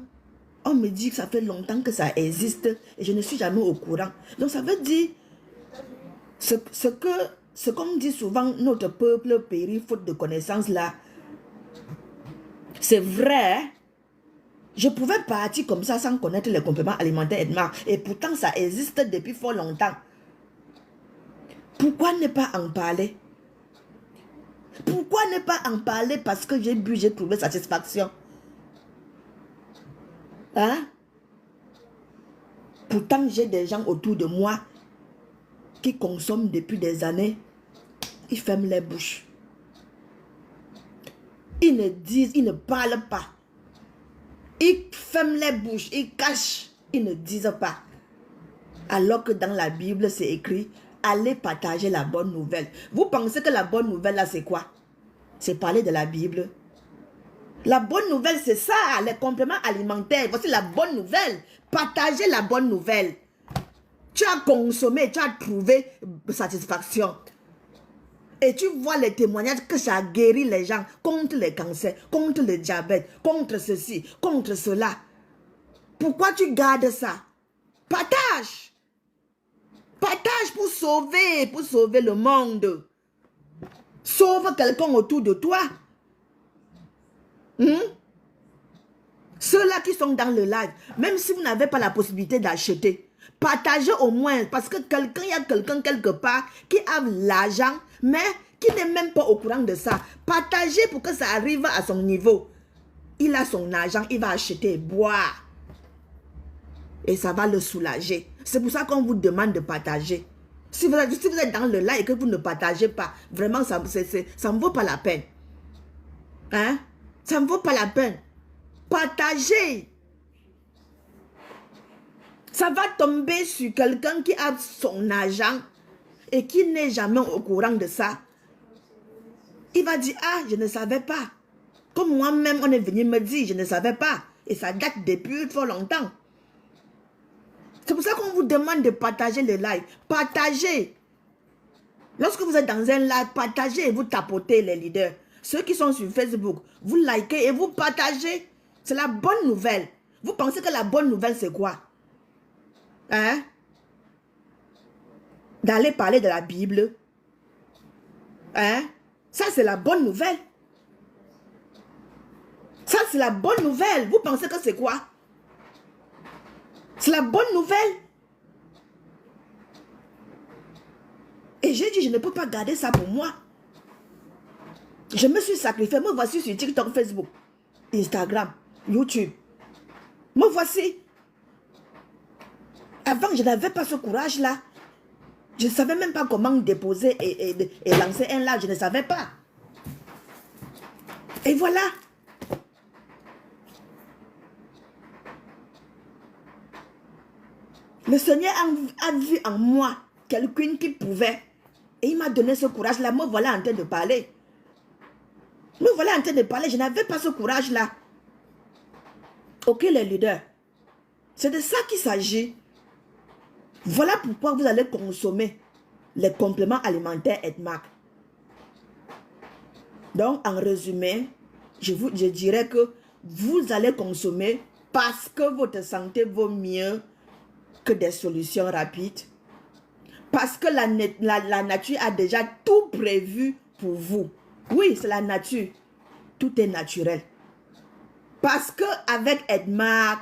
On me dit que ça fait longtemps que ça existe et je ne suis jamais au courant. Donc ça veut dire, ce qu'on dit souvent, notre peuple périt faute de connaissances là, c'est vrai. Je pouvais partir comme ça sans connaître les compléments alimentaires Edmark. Et pourtant, ça existe depuis fort longtemps. Pourquoi ne pas en parler? Pourquoi ne pas en parler? Parce que j'ai bu, j'ai trouvé satisfaction. Hein? Pourtant, j'ai des gens autour de moi qui consomment depuis des années. Ils ferment les bouches. Ils ne disent, ils ne parlent pas. Ils ferment les bouches, ils cachent, ils ne disent pas. Alors que dans la Bible, c'est écrit, allez partager la bonne nouvelle. Vous pensez que la bonne nouvelle, là, c'est quoi? C'est parler de la Bible. La bonne nouvelle, c'est ça, les compléments alimentaires. Voici la bonne nouvelle. Partagez la bonne nouvelle. Tu as consommé, tu as trouvé satisfaction. Et tu vois les témoignages que ça guérit les gens contre les cancers, contre le diabète, contre ceci, contre cela. Pourquoi tu gardes ça? Partage. Partage pour sauver le monde. Sauve quelqu'un autour de toi. Ceux-là qui sont dans le live, même si vous n'avez pas la possibilité d'acheter, partagez au moins, parce que il y a quelqu'un quelque part qui a l'argent, mais qui n'est même pas au courant de ça. Partagez pour que ça arrive à son niveau. Il a son argent, il va acheter et boire. Et ça va le soulager. C'est pour ça qu'on vous demande de partager. Si vous êtes dans le live et que vous ne partagez pas, vraiment, ça ne vaut pas la peine. Hein? Ça ne vaut pas la peine. Partagez. Ça va tomber sur quelqu'un qui a son argent et qui n'est jamais au courant de ça. Il va dire, ah, je ne savais pas. Comme moi-même, on est venu me dire, je ne savais pas. Et ça date depuis trop longtemps. C'est pour ça qu'on vous demande de partager le live. Partagez. Lorsque vous êtes dans un live, partagez et vous tapotez les leaders. Ceux qui sont sur Facebook, vous likez et vous partagez. C'est la bonne nouvelle. Vous pensez que la bonne nouvelle, c'est quoi? Hein? D'aller parler de la Bible. Hein? Ça, c'est la bonne nouvelle. Ça, c'est la bonne nouvelle. Vous pensez que c'est quoi? C'est la bonne nouvelle. Et j'ai dit, je ne peux pas garder ça pour moi. Je me suis sacrifié. Me voici sur TikTok, Facebook, Instagram, YouTube. Me voici. Avant, je n'avais pas ce courage-là. Je ne savais même pas comment déposer et lancer un live. Je ne savais pas. Et voilà. Le Seigneur a vu en moi quelqu'un qui pouvait. Et il m'a donné ce courage-là. Me voilà en train de parler. Me voilà en train de parler. Je n'avais pas ce courage-là. Ok, les leaders. C'est de ça qu'il s'agit. Voilà pourquoi vous allez consommer les compléments alimentaires Edmark. Donc, en résumé, je dirais que vous allez consommer parce que votre santé vaut mieux que des solutions rapides. Parce que la nature a déjà tout prévu pour vous. Oui, c'est la nature. Tout est naturel. Parce que avec Edmark,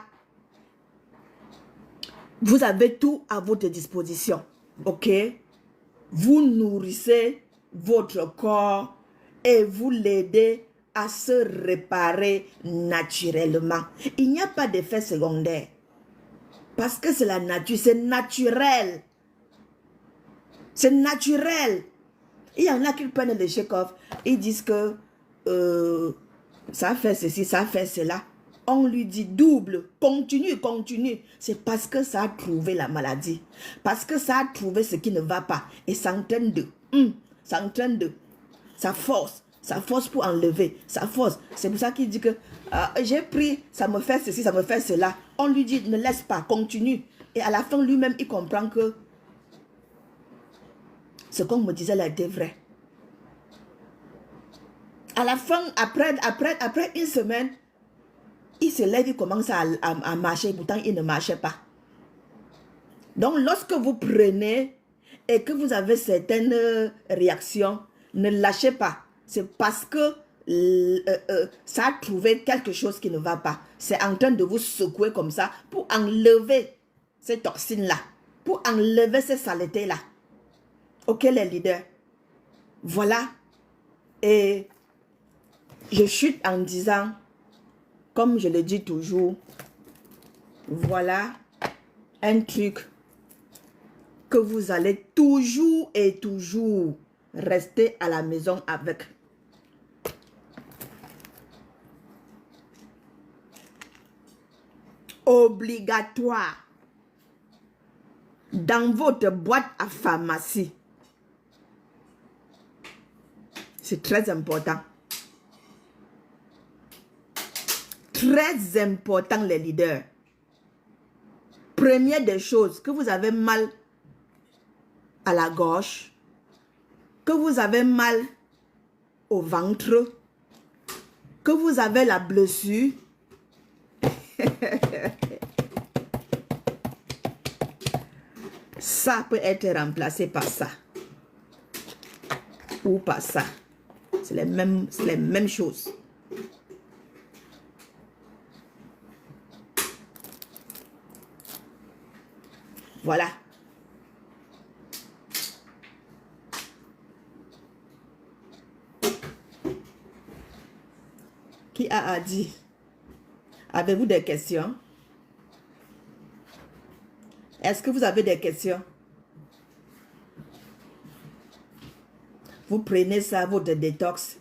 vous avez tout à votre disposition. Ok? Vous nourrissez votre corps et vous l'aidez à se réparer naturellement. Il n'y a pas d'effet secondaire. Parce que c'est la nature, c'est naturel. C'est naturel. Il y en a qui prennent le check-off. Ils disent que ça fait ceci, ça fait cela. On lui dit double, continue, continue. C'est parce que ça a trouvé la maladie. Parce que ça a trouvé ce qui ne va pas. Et ça entraîne ça force pour enlever, ça force. C'est pour ça qu'il dit que j'ai pris, ça me fait ceci, ça me fait cela. On lui dit ne laisse pas, continue. Et à la fin lui-même il comprend que ce qu'on me disait là était vrai. À la fin, après une semaine, il se lève, il commence à marcher, pourtant il ne marchait pas. Donc lorsque vous prenez et que vous avez certaines réactions, ne lâchez pas. C'est parce que ça a trouvé quelque chose qui ne va pas. C'est en train de vous secouer comme ça pour enlever ces toxines-là, pour enlever ces saletés-là. Ok, les leaders. Voilà. Et je chute en disant, comme je le dis toujours, voilà un truc que vous allez toujours et toujours rester à la maison avec. Obligatoire. Dans votre boîte à pharmacie. C'est très important. Très important, les leaders. Première des choses, que vous avez mal à la gorge, que vous avez mal au ventre, que vous avez la blessure, ça peut être remplacé par ça. Ou par ça. C'est les mêmes choses. Voilà. Qui a dit? Avez-vous des questions? Est-ce que vous avez des questions? Vous prenez ça, votre détox,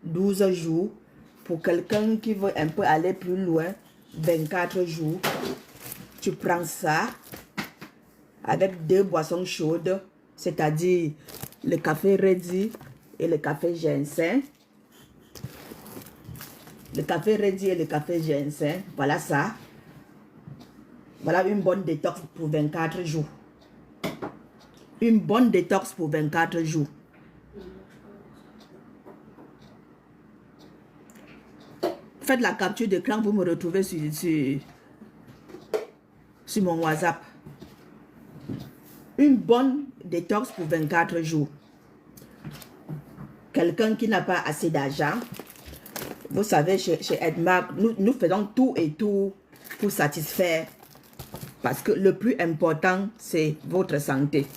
12 jours. Pour quelqu'un qui veut un peu aller plus loin, 24 jours. Tu prends ça avec 2 boissons chaudes, c'est-à-dire le café Ready et le café ginseng. Le café Ready et le café ginseng, voilà ça. Voilà une bonne détox pour 24 jours. Une bonne détox pour 24 jours. Faites la capture d'écran, vous me retrouvez sur mon WhatsApp. Une bonne détox pour 24 jours. Quelqu'un qui n'a pas assez d'argent, vous savez, chez Edmark, nous faisons tout et tout pour satisfaire. Parce que le plus important, c'est votre santé.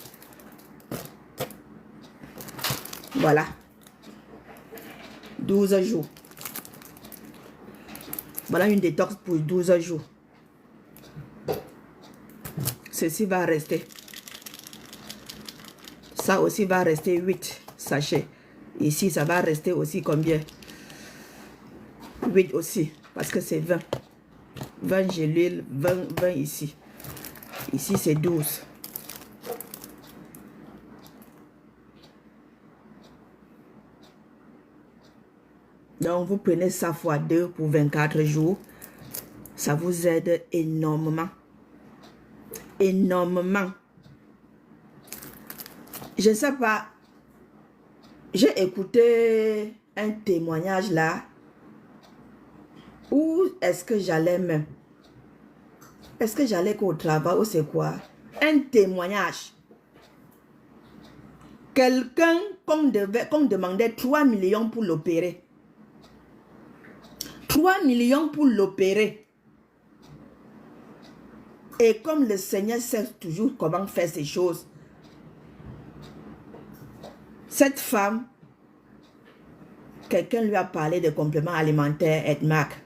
Voilà. 12 jours. Voilà une détox pour 12 jours. Ceci va rester. Ça aussi va rester 8 sachets. Ici, ça va rester aussi combien? 8 aussi. Parce que c'est 20. 20 gélules, 20 ici. Ici, c'est 12. Donc, vous prenez ça fois 2 pour 24 jours. Ça vous aide énormément. Énormément. Je ne sais pas. J'ai écouté un témoignage là. Où est-ce que j'allais même? Est-ce que j'allais qu'au travail ou c'est quoi? Un témoignage. Quelqu'un qu'on demandait 3 millions pour l'opérer. 3 millions pour l'opérer. Et comme le Seigneur sait toujours comment faire ces choses, cette femme, quelqu'un lui a parlé de compléments alimentaires Edmark.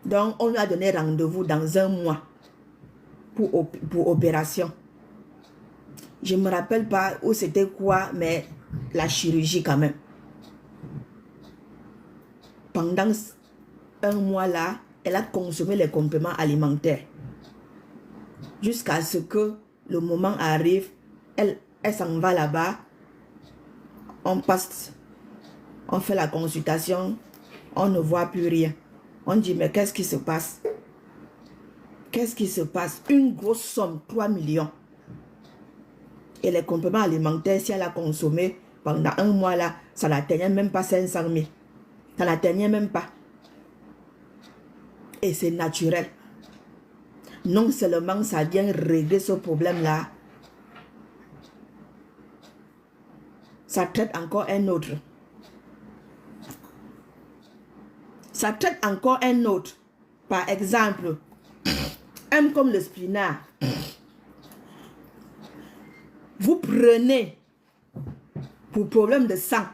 Donc, on lui a donné rendez-vous dans 1 mois pour opération. Je ne me rappelle pas où c'était quoi, mais la chirurgie quand même. Pendant 1 mois là, elle a consommé les compléments alimentaires. Jusqu'à ce que le moment arrive, elle s'en va là-bas. On passe, on fait la consultation, on ne voit plus rien. On dit, mais qu'est-ce qui se passe? Qu'est-ce qui se passe? Une grosse somme, 3 millions. Et les compléments alimentaires, si elle a consommé pendant 1 mois là, ça n'atteignait même pas 500 000. Ça n'atteignait même pas. Et c'est naturel. Non seulement ça vient régler ce problème-là, ça traite encore un autre. Ça traite encore un autre. Par exemple, un comme le spinat. vous prenez pour problème de sang.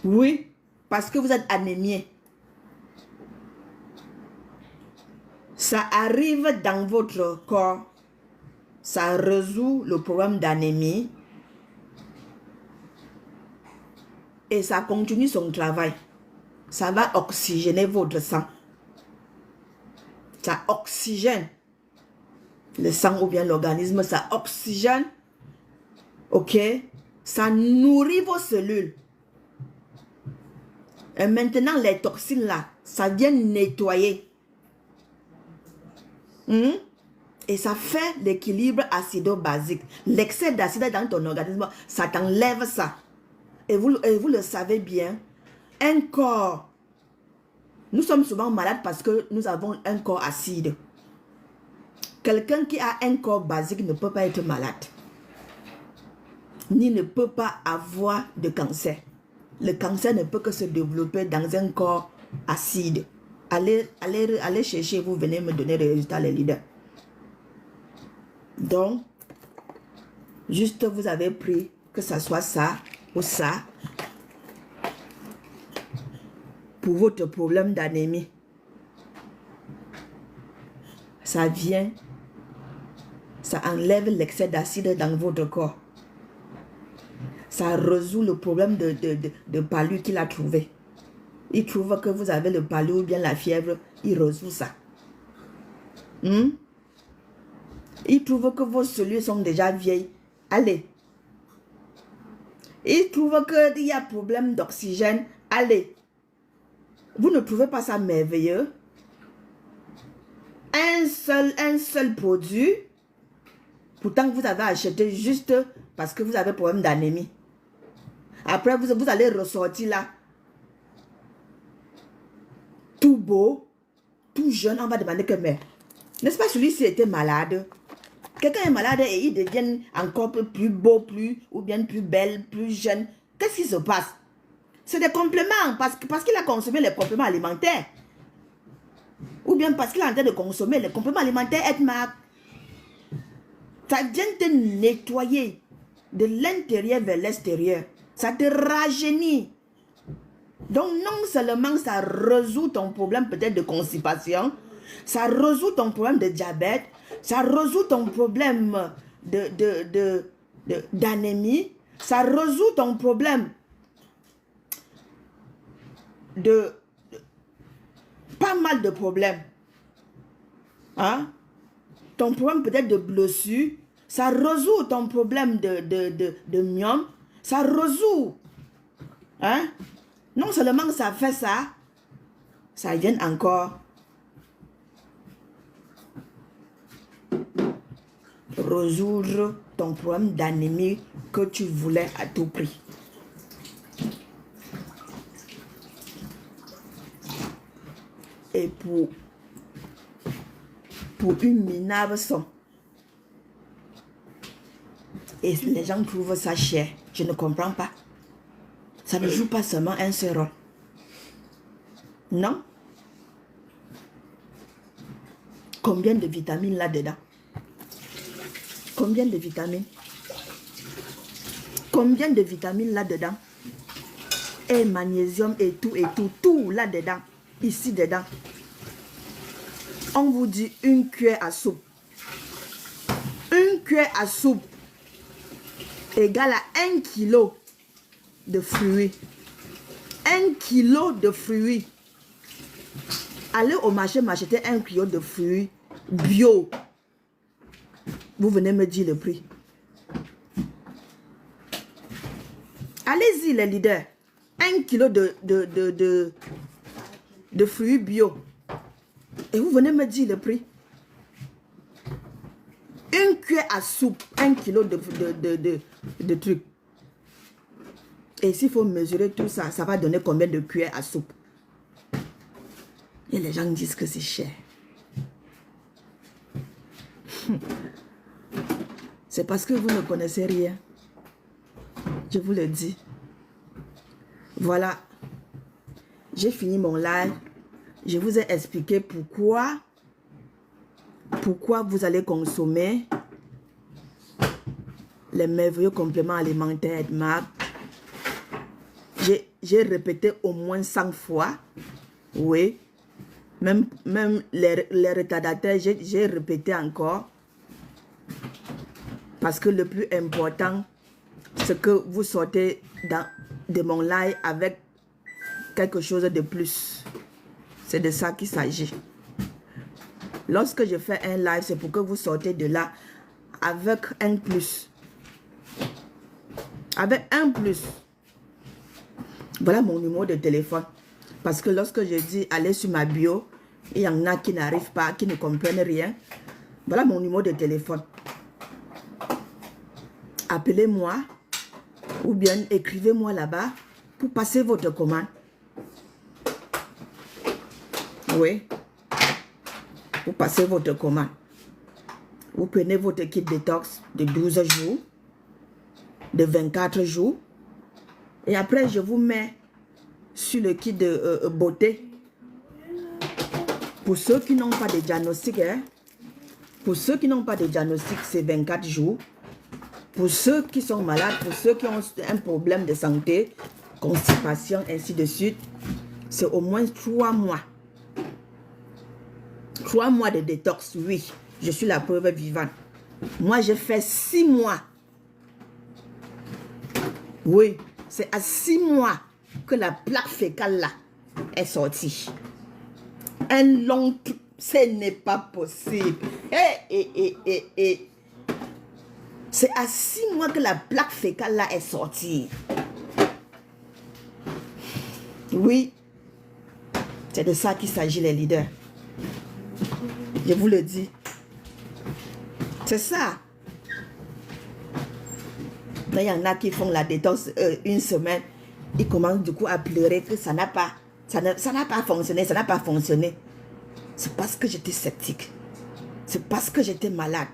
Oui, parce que vous êtes anémié. Ça arrive dans votre corps. Ça résout le problème d'anémie. Et ça continue son travail. Ça va oxygéner votre sang. Ça oxygène le sang ou bien l'organisme. Ça oxygène. Ok? Ça nourrit vos cellules. Et maintenant, les toxines là, ça vient nettoyer. Et ça fait l'équilibre acido-basique. L'excès d'acide dans ton organisme, ça t'enlève ça. Et vous le savez bien, un corps, nous sommes souvent malades parce que nous avons un corps acide. Quelqu'un qui a un corps basique ne peut pas être malade. Ni ne peut pas avoir de cancer. Le cancer ne peut que se développer dans un corps acide. Allez chercher, vous venez me donner les résultats, les leaders. Donc, juste vous avez pris que ça soit ça ou ça pour votre problème d'anémie. Ça vient, ça enlève l'excès d'acide dans votre corps. Ça résout le problème de palu qu'il a trouvé. Il trouve que vous avez le palu ou bien la fièvre, il résout ça. Il trouve que vos cellules sont déjà vieilles. Allez. Il trouve qu'il y a problème d'oxygène. Allez. Vous ne trouvez pas ça merveilleux? Un seul produit. Pourtant, vous avez acheté juste parce que vous avez problème d'anémie. Après, vous allez ressortir là. Tout beau, tout jeune. On va demander que, mais, n'est-ce pas celui-ci était malade? Quelqu'un est malade et il devient encore plus beau, ou bien plus belle, plus jeune. Qu'est-ce qui se passe? C'est des compléments, parce qu'il a consommé les compléments alimentaires. Ou bien parce qu'il est en train de consommer les compléments alimentaires EDMAC. Ça vient te nettoyer de l'intérieur vers l'extérieur. Ça te rajeunit. Donc non seulement ça résout ton problème peut-être de constipation, ça résout ton problème de diabète, ça résout ton problème d'anémie, ça résout ton problème de pas mal de problèmes. Hein? Ton problème peut-être de blessure, ça résout ton problème de myome, ça résout. Hein? Non seulement ça fait ça, ça vient encore résoudre ton problème d'anémie que tu voulais à tout prix. Et pour une minable somme. Et les gens trouvent ça cher. Je ne comprends pas. Ça ne joue pas seulement un seul rôle. Non? Combien de vitamines là-dedans? Combien de vitamines? Combien de vitamines là-dedans? Et magnésium et tout là-dedans. Ici dedans. On vous dit une cuillère à soupe. Une cuillère à soupe égale à 1 kilo de fruits. 1 kilo de fruits. Allez au marché m'acheter 1 kilo de fruits bio. Vous venez me dire le prix. Allez-y les leaders. 1 kilo de fruits bio. Et vous venez me dire le prix. Une cuillère à soupe, 1 kilo de trucs. Et s'il faut mesurer tout ça, ça va donner combien de cuillères à soupe? Et les gens disent que c'est cher. C'est parce que vous ne connaissez rien. Je vous le dis. Voilà. J'ai fini mon live. Je vous ai expliqué pourquoi vous allez consommer les merveilleux compléments alimentaires Edmark. J'ai répété au moins 100 fois. Oui. Même les retardataires, j'ai répété encore. Parce que le plus important, c'est que vous sortez de mon live avec quelque chose de plus. C'est de ça qu'il s'agit. Lorsque je fais un live, c'est pour que vous sortez de là avec un plus. Avec un plus. Voilà mon numéro de téléphone. Parce que lorsque je dis allez sur ma bio, il y en a qui n'arrivent pas, qui ne comprennent rien. Voilà mon numéro de téléphone. Appelez-moi ou bien écrivez-moi là-bas pour passer votre commande. Oui. Pour passer votre commande. Vous prenez votre kit détox de 12 jours, de 24 jours. Et après, je vous mets sur le kit de beauté. Pour ceux qui n'ont pas de diagnostic, hein, pour ceux qui n'ont pas de diagnostic, c'est 24 jours. Pour ceux qui sont malades, pour ceux qui ont un problème de santé, constipation, ainsi de suite, c'est au moins 3 mois. 3 mois de détox, oui. Je suis la preuve vivante. Moi, j'ai fait 6 mois. Oui, c'est à 6 mois que la plaque fécale là est sortie. Un long... Ce n'est pas possible. C'est à 6 mois que la plaque fécale là est sortie. Oui. C'est de ça qu'il s'agit, les leaders. Je vous le dis. C'est ça. Là, il y en a qui font la détox une semaine. Ils commencent du coup à pleurer que ça n'a pas fonctionné, ça n'a pas fonctionné. C'est parce que j'étais sceptique. C'est parce que j'étais malade.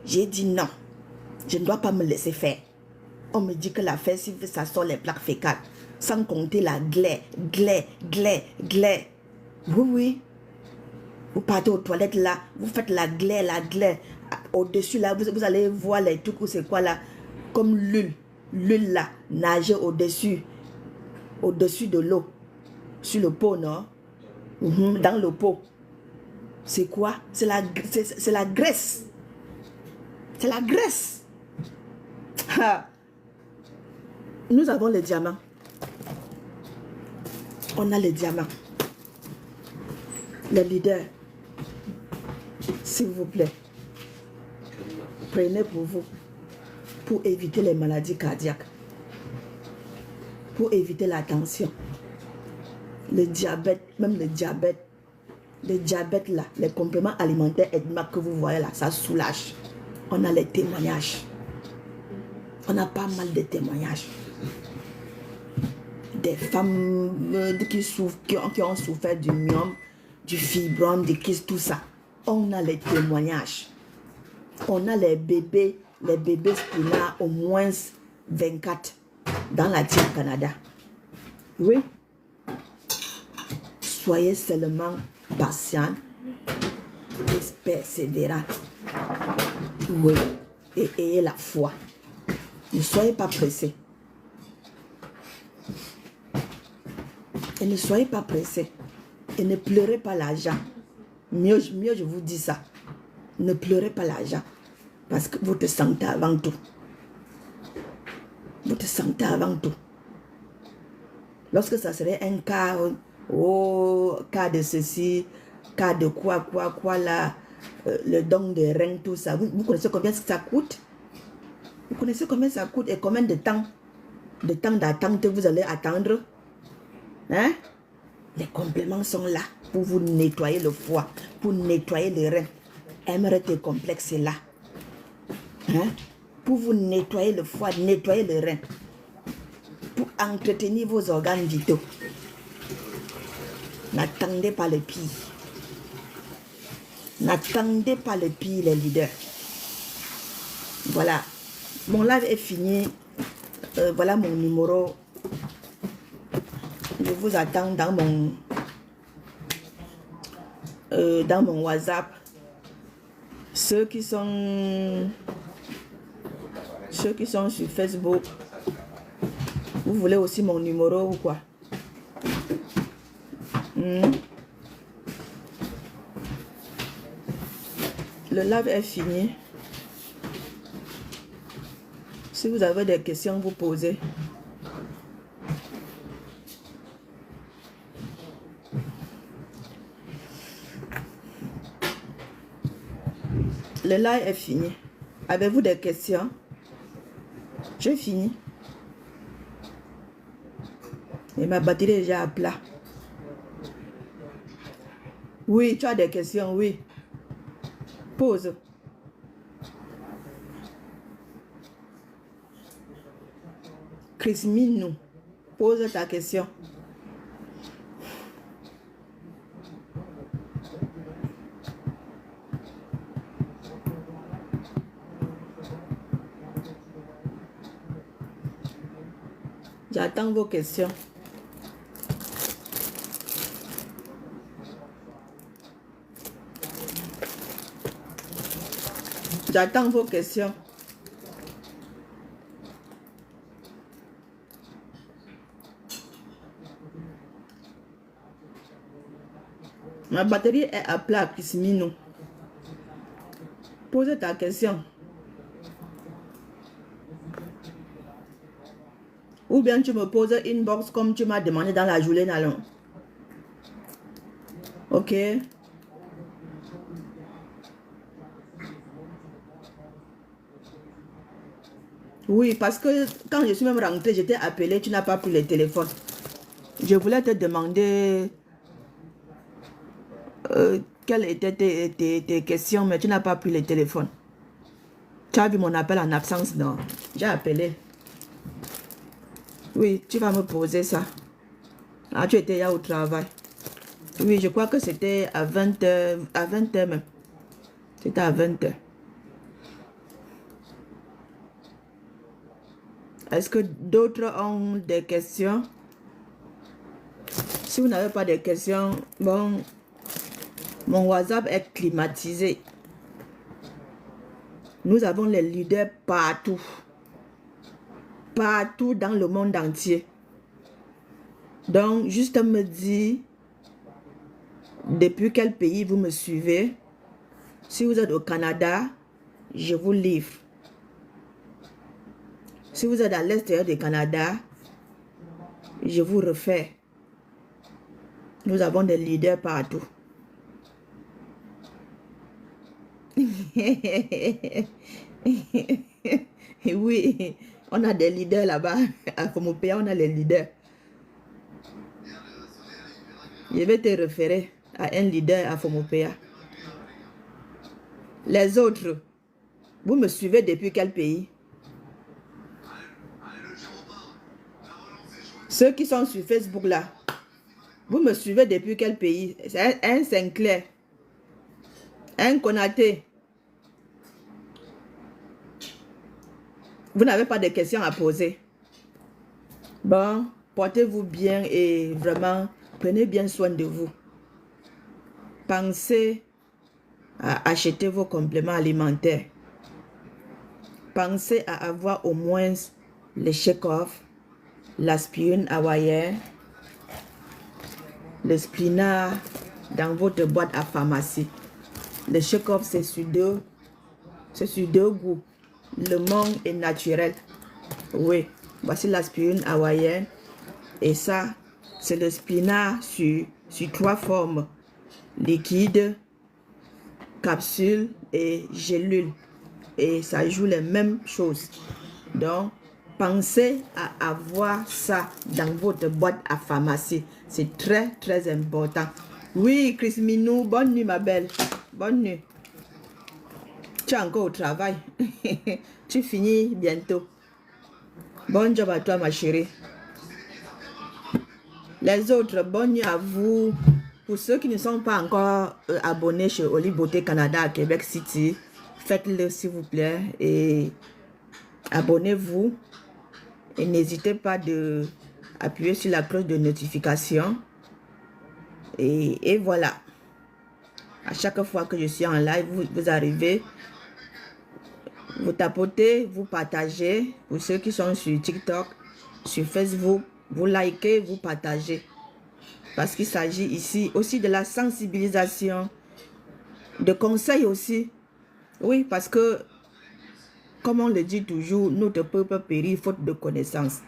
J'ai dit non. Je ne dois pas me laisser faire. On me dit que la fesse, ça sort les plaques fécales. Sans compter la glaie. Oui, oui. Vous partez aux toilettes là, vous faites la glaie. Au-dessus là, vous allez voir les trucs, c'est quoi là? Comme l'huile. L'huile là, nager au-dessus. Au-dessus de l'eau. Sur le pot, non? Dans le pot. C'est quoi? C'est la graisse. C'est la graisse. Nous avons les diamants. On a les diamants. Les leaders, s'il vous plaît, prenez pour vous, pour éviter les maladies cardiaques, pour éviter la tension, le diabète, même le diabète là, les compléments alimentaires Edmark que vous voyez là, ça soulage. On a les témoignages. On a pas mal de témoignages. Des femmes qui ont souffert du myome, du fibrome, du kyste, tout ça. On a les témoignages. On a les bébés spina au moins 24 dans la team Canada. Oui. Soyez seulement patient et persévérant. Oui. Et ayez la foi. Ne soyez pas pressés. Et ne soyez pas pressés. Et ne pleurez pas l'argent. Mieux, je vous dis ça. Ne pleurez pas l'argent. Parce que votre santé avant tout. Votre santé avant tout. Lorsque ça serait un cas, cas de ceci, cas de quoi là, le don de rein, tout ça. Vous connaissez combien ça coûte? Vous connaissez combien ça coûte et combien de temps d'attente vous allez attendre? Hein? Les compléments sont là pour vous nettoyer le foie, pour nettoyer les reins. MRT complexe est là. Hein? Pour vous nettoyer le foie, nettoyer les reins. Pour entretenir vos organes vitaux. N'attendez pas le pire. N'attendez pas le pire, les leaders. Voilà. Mon live est fini. Voilà mon numéro. Je vous attends dans mon WhatsApp. Ceux qui sont Ceux qui sont sur Facebook, vous voulez aussi mon numéro ou quoi? Le live est fini. Si vous avez des questions, vous posez. Le live est fini. Avez-vous des questions? J'ai fini. Et ma batterie est déjà à plat. Oui, tu as des questions, oui. Pose. Chris Minou, pose ta question. J'attends vos questions. J'attends vos questions. Ma batterie est à plat, Chris Minou. Pose ta question. Ou bien tu me poses inbox comme tu m'as demandé dans la journée, Nalon. Ok. Oui, parce que quand je suis même rentrée, j'étais appelée, tu n'as pas pris le téléphone. Je voulais te demander quelles étaient tes questions, mais tu n'as pas pris le téléphone. Tu as vu mon appel en absence, non? J'ai appelé. Oui, tu vas me poser ça. Ah, tu étais là au travail. Oui, je crois que c'était à 20h, à 20h même. C'était à 20h. Est-ce que d'autres ont des questions? Si vous n'avez pas de questions, bon, mon WhatsApp est climatisé. Nous avons les leaders partout. Partout dans le monde entier. Donc, juste me dire depuis quel pays vous me suivez. Si vous êtes au Canada, je vous livre. Si vous êtes à l'extérieur du Canada, je vous refais. Nous avons des leaders partout. Oui, on a des leaders là-bas. À Fomopéa, on a les leaders. Je vais te référer à un leader à Fomopéa. Les autres, vous me suivez depuis quel pays? Ceux qui sont sur Facebook là, vous me suivez depuis quel pays? C'est un Sinclair, un Konaté. Vous n'avez pas de questions à poser. Bon, portez-vous bien et vraiment, prenez bien soin de vous. Pensez à acheter vos compléments alimentaires. Pensez à avoir au moins le Check-Off, l'aspirine hawaïenne, le Splina dans votre boîte à pharmacie. Le Check-Off, c'est sur deux goûts. Le monde est naturel. Oui, voici l'aspirine hawaïenne. Et ça, c'est le Splina sur 3 formes. Liquide, capsule et gélule. Et ça joue les mêmes choses. Donc, pensez à avoir ça dans votre boîte à pharmacie. C'est très, très important. Oui, Chris Minou, bonne nuit ma belle. Bonne nuit. Tu es encore au travail. Tu finis bientôt. Bon job à toi ma chérie. Les autres, bonne nuit à vous. Pour ceux qui ne sont pas encore abonnés chez Oli Beauté Canada à Québec City, faites-le s'il vous plaît et abonnez-vous. Et n'hésitez pas d'appuyer sur la cloche de notification. Et voilà. À chaque fois que je suis en live, vous arrivez. Vous tapotez, vous partagez. Pour ceux qui sont sur TikTok, sur Facebook, vous likez, vous partagez. Parce qu'il s'agit ici aussi de la sensibilisation, de conseils aussi. Oui, parce que, comme on le dit toujours, notre peuple périt faute de connaissances.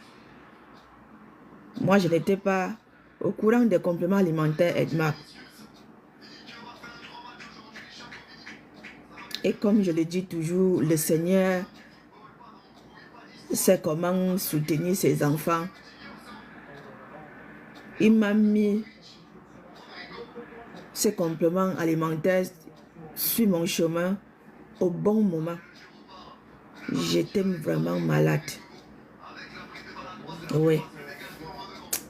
Moi, je n'étais pas au courant des compléments alimentaires EDMAC. Et comme je le dis toujours, le Seigneur sait comment soutenir ses enfants. Il m'a mis ces compléments alimentaires sur mon chemin au bon moment. J'étais vraiment malade. Oui,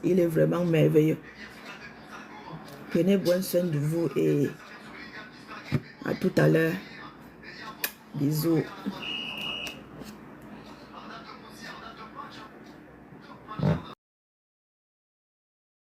il est vraiment merveilleux. Prenez bon soin de vous et à tout à l'heure. Bisous.